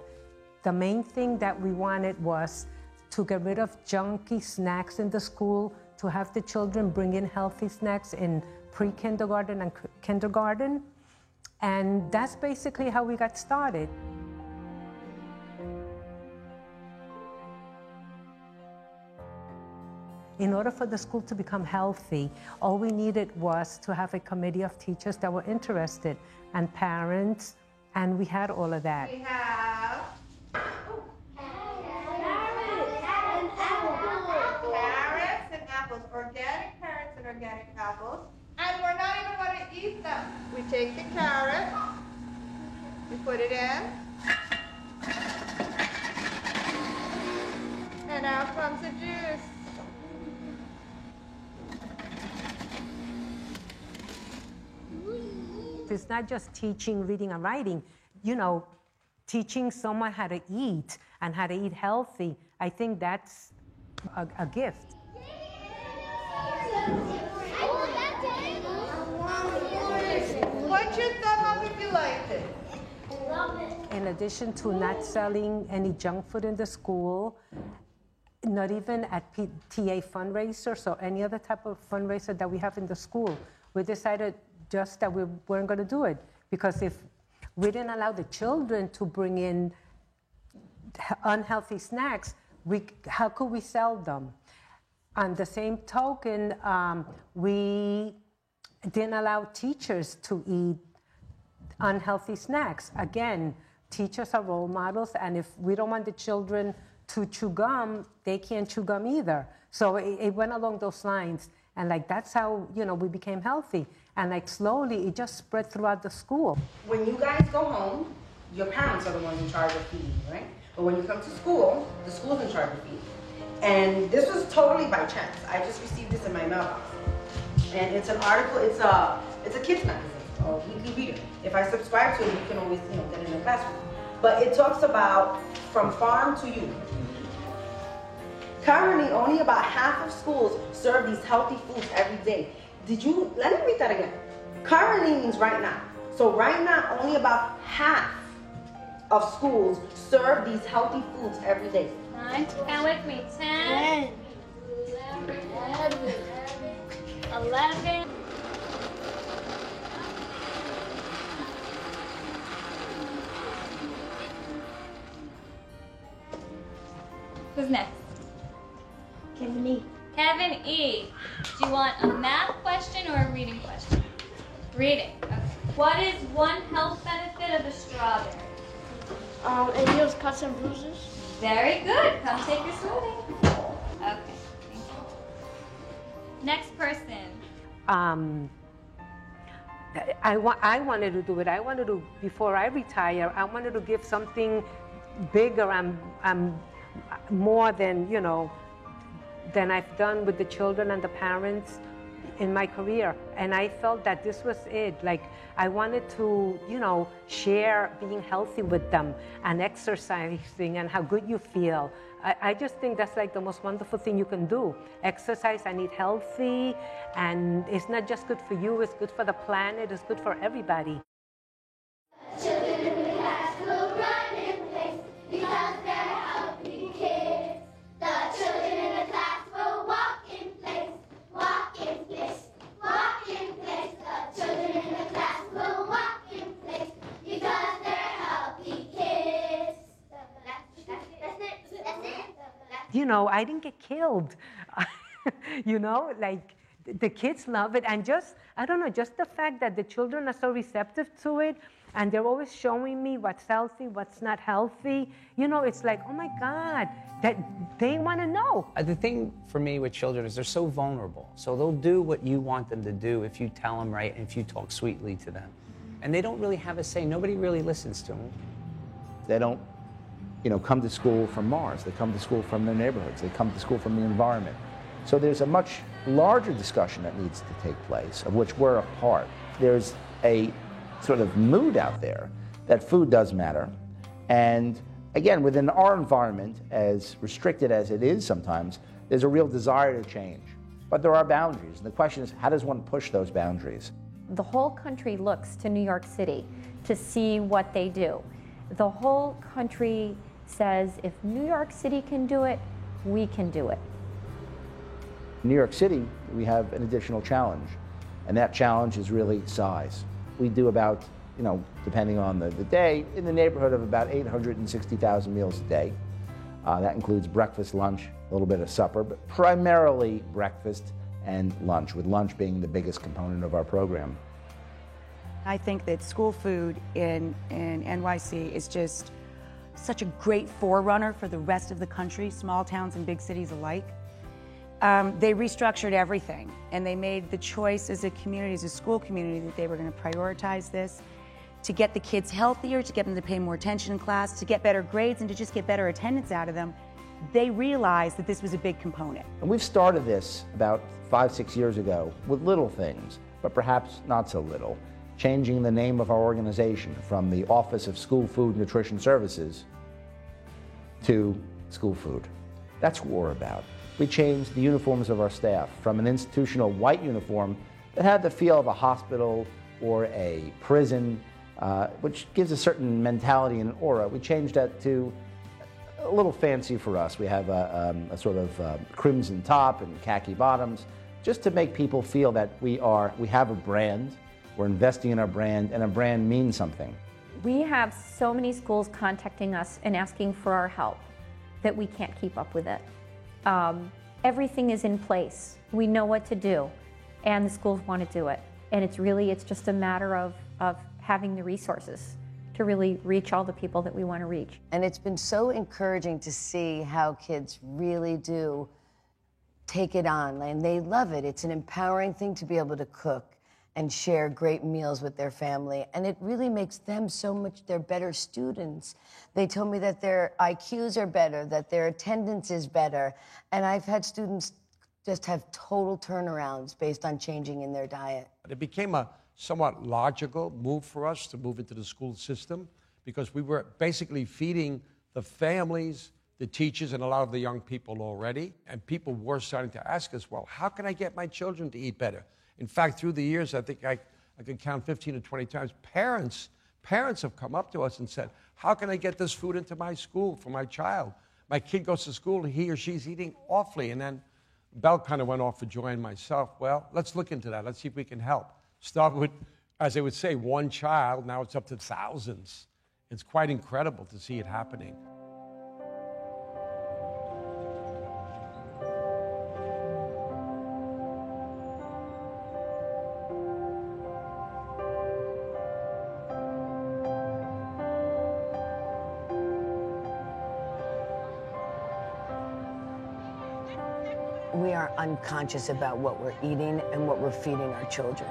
the main thing that we wanted was to get rid of junky snacks in the school, to have the children bring in healthy snacks in pre-kindergarten and kindergarten. And that's basically how we got started. In order for the school to become healthy, all we needed was to have a committee of teachers that were interested and parents, and we had all of that. We have organic carrots and organic apples, and we're not even going to eat them. We take the carrot, we put it in, and out comes the juice. It's not just teaching reading and writing, you know, teaching someone how to eat and how to eat healthy. I think that's a gift. Put your thumb up if you liked it. In addition to not selling any junk food in the school, not even at PTA fundraisers or any other type of fundraiser that we have in the school, we decided just that we weren't going to do it. Because if we didn't allow the children to bring in unhealthy snacks, how could we sell them? On the same token, we didn't allow teachers to eat unhealthy snacks. Again, teachers are role models, and if we don't want the children to chew gum, they can't chew gum either. So it went along those lines, and like that's how, you know, we became healthy. And like slowly, it just spread throughout the school. When you guys go home, your parents are the ones in charge of feeding, right? But when you come to school, the school's in charge of feeding. And this was totally by chance. I just received this in my mailbox. And it's an article, it's a kids magazine, or weekly reader. If I subscribe to it, you can always, get it in the classroom. But it talks about from farm to you. Currently, only about half of schools serve these healthy foods every day. Let me read that again. Currently means right now. So right now, only about half of schools serve these healthy foods every day. 9, count with me, 10, 11. Who's next? Kevin E. Kevin E. Do you want a math question or a reading question? Reading. Okay. What is one health benefit of a strawberry? It heals cuts and bruises. Very good. Come take your smoothie. Okay. Thank you. Next person. I wanted to do it. I wanted to, before I retire, I wanted to give something bigger and more than, than I've done with the children and the parents in my career. And I felt that this was it. Like, I wanted to, share being healthy with them and exercising and how good you feel. I just think that's like the most wonderful thing you can do. Exercise and eat healthy, and it's not just good for you, it's good for the planet, it's good for everybody. Children in the class will run in place because they're healthy kids. The children in the class will walk in place, walk in place, walk in place. The children in the class will walk in place because they're healthy kids. That's it. I didn't get killed. Like the kids love it. And just the fact that the children are so receptive to it and they're always showing me what's healthy, what's not healthy. It's like, oh my God, that they want to know. The thing for me with children is they're so vulnerable. So they'll do what you want them to do if you tell them right and if you talk sweetly to them. And they don't really have a say. Nobody really listens to them. They don't come to school from Mars. They come to school from their neighborhoods. They come to school from the environment. So there's a much larger discussion that needs to take place, of which we're a part. There's a sort of mood out there that food does matter. And again, within our environment, as restricted as it is sometimes, there's a real desire to change. But there are boundaries. And the question is, how does one push those boundaries? The whole country looks to New York City to see what they do. The whole country says, if New York City can do it, we can do it. In New York City, we have an additional challenge, and that challenge is really size. We do about, depending on the day, in the neighborhood of about 860,000 meals a day. That includes breakfast, lunch, a little bit of supper, but primarily breakfast and lunch, with lunch being the biggest component of our program. I think that school food in NYC is just such a great forerunner for the rest of the country, small towns and big cities alike. They restructured everything, and they made the choice as a community, as a school community, that they were going to prioritize this to get the kids healthier, to get them to pay more attention in class, to get better grades, and to just get better attendance out of them. They realized that this was a big component. And we've started this about 5-6 years ago with little things, but perhaps not so little. Changing the name of our organization from the Office of School Food Nutrition Services to School Food. That's what we're about. We changed the uniforms of our staff from an institutional white uniform that had the feel of a hospital or a prison, which gives a certain mentality and an aura. We changed that to a little fancy for us. We have a sort of crimson top and khaki bottoms, just to make people feel that we have a brand. We're investing in our brand, and a brand means something. We have so many schools contacting us and asking for our help that we can't keep up with it. Everything is in place. We know what to do, and the schools want to do it. And it's just a matter of having the resources to really reach all the people that we want to reach. And it's been so encouraging to see how kids really do take it on, and they love it. It's an empowering thing to be able to cook and share great meals with their family. And it really makes them they're better students. They told me that their IQs are better, that their attendance is better. And I've had students just have total turnarounds based on changing in their diet. It became a somewhat logical move for us to move into the school system because we were basically feeding the families, the teachers, and a lot of the young people already. And people were starting to ask us, well, how can I get my children to eat better? In fact, through the years, I think I could count 15 to 20 times, parents have come up to us and said, how can I get this food into my school for my child? My kid goes to school, he or she's eating awfully. And then Belle kind of went off for joy and myself. Well, let's look into that. Let's see if we can help. Start with, as they would say, one child. Now it's up to thousands. It's quite incredible to see it happening. We are unconscious about what we're eating and what we're feeding our children.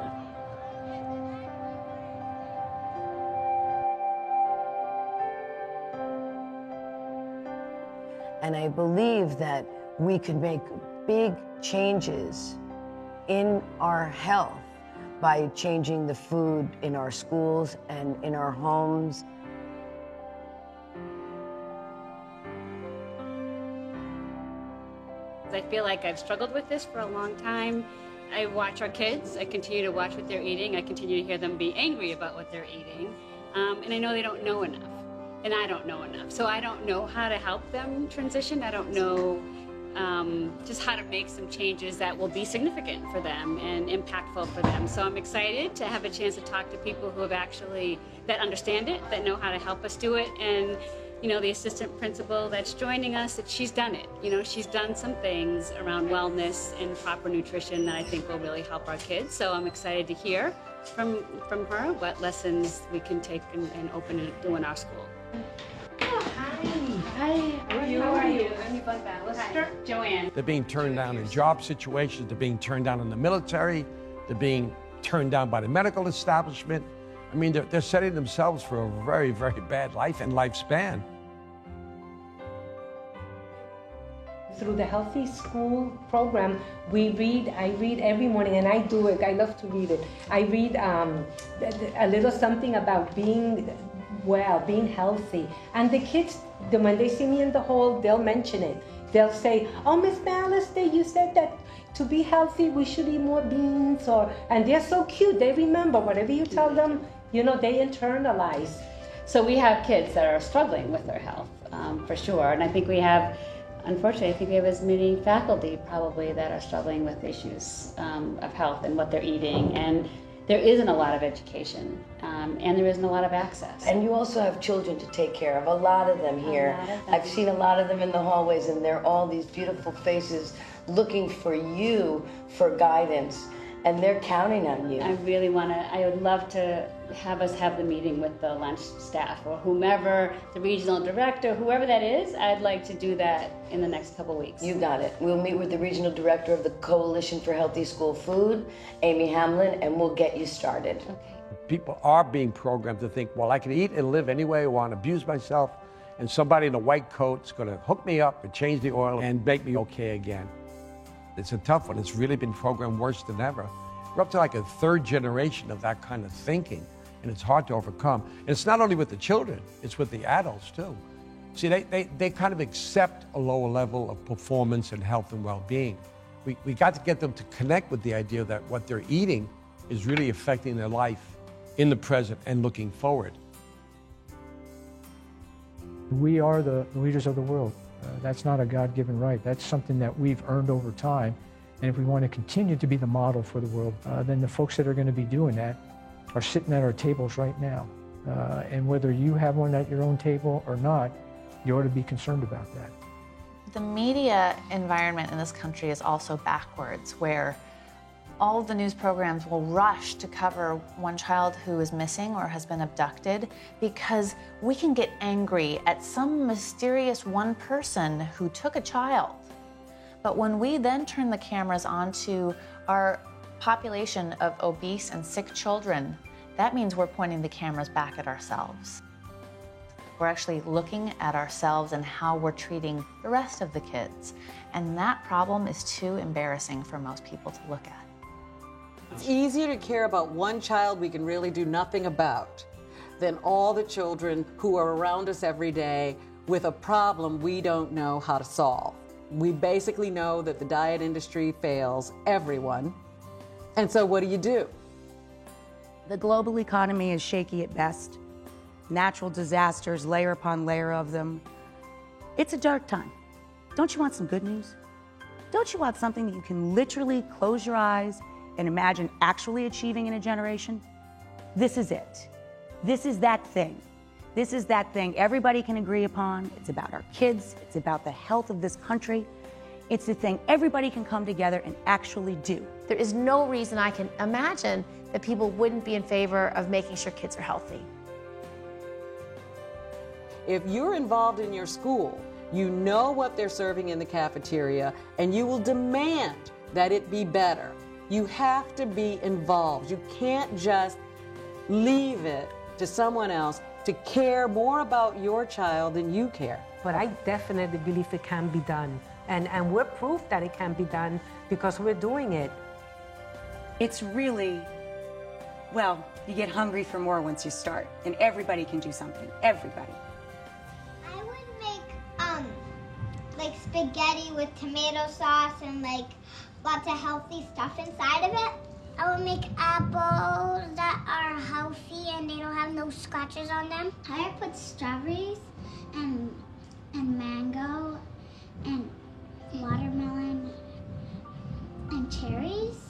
And I believe that we could make big changes in our health by changing the food in our schools and in our homes. I feel like I've struggled with this for a long time. I watch our kids. I continue to watch what they're eating. I continue to hear them be angry about what they're eating. And I know they don't know enough. And I don't know enough. So I don't know how to help them transition. I don't know just how to make some changes that will be significant for them and impactful for them. So I'm excited to have a chance to talk to people who have actually, that understand it, that know how to help us do it. And you know, the assistant principal that's joining us, that she's done it. You know, she's done some things around wellness and proper nutrition that I think will really help our kids. So I'm excited to hear from her what lessons we can take and open and do in our school. Hi, how are you? I'm your bug battler, Joanne. They're being turned down in job situations. They're being turned down in the military. They're being turned down by the medical establishment. I mean, they're setting themselves for a very, very bad life and lifespan. Through the Healthy School program, I read every morning, and I do it. I love to read it. I read a little something about being well, being healthy. And the kids, when they see me in the hall, they'll mention it. They'll say, oh, Miss Ballister, you said that to be healthy, we should eat more beans. And they're so cute. They remember whatever you tell them, you know, they internalize. So we have kids that are struggling with their health, for sure. And I think we have, unfortunately, I think we have as many faculty probably that are struggling with issues of health and what they're eating. And there isn't a lot of education, and there isn't a lot of access. And you also have children to take care of, a lot of them here. I've seen a lot of them in the hallways, and they're all these beautiful faces looking for you for guidance, and they're counting on you. I really I would love to have us have the meeting with the lunch staff or whomever, the regional director, whoever that is. I'd like to do that in the next couple weeks. You got it. We'll meet with the regional director of the Coalition for Healthy School Food, Amy Hamlin, and we'll get you started. Okay. People are being programmed to think, well, I can eat and live any way I want, abuse myself, and somebody in a white coat is going to hook me up and change the oil and make me okay again. It's a tough one. It's really been programmed worse than ever. We're up to like a third generation of that kind of thinking, and it's hard to overcome. And it's not only with the children, it's with the adults too. See, they kind of accept a lower level of performance and health and well-being. We got to get them to connect with the idea that what they're eating is really affecting their life in the present and looking forward. We are the leaders of the world. That's not a God-given right. That's something that we've earned over time. And if we want to continue to be the model for the world, then the folks that are going to be doing that are sitting at our tables right now. And whether you have one at your own table or not, you ought to be concerned about that. The media environment in this country is also backwards, where all of the news programs will rush to cover one child who is missing or has been abducted because we can get angry at some mysterious one person who took a child. But when we then turn the cameras onto our population of obese and sick children, that means we're pointing the cameras back at ourselves. We're actually looking at ourselves and how we're treating the rest of the kids. And that problem is too embarrassing for most people to look at. It's easier to care about one child we can really do nothing about than all the children who are around us every day with a problem we don't know how to solve. We basically know that the diet industry fails everyone. And so what do? The global economy is shaky at best. Natural disasters, layer upon layer of them. It's a dark time. Don't you want some good news? Don't you want something that you can literally close your eyes and imagine actually achieving in a generation? This is it. This is that thing. This is that thing everybody can agree upon. It's about our kids. It's about the health of this country. It's the thing everybody can come together and actually do. There is no reason I can imagine that people wouldn't be in favor of making sure kids are healthy. If you're involved in your school, you know what they're serving in the cafeteria, and you will demand that it be better. You have to be involved. You can't just leave it to someone else to care more about your child than you care. But I definitely believe it can be done. And we're proof that it can be done because we're doing it. It's really, well, you get hungry for more once you start. And everybody can do something. Everybody. I would make like spaghetti with tomato sauce and like lots of healthy stuff inside of it. I would make apples that are healthy and they don't have no scratches on them. I would put strawberries and mango and watermelon and cherries.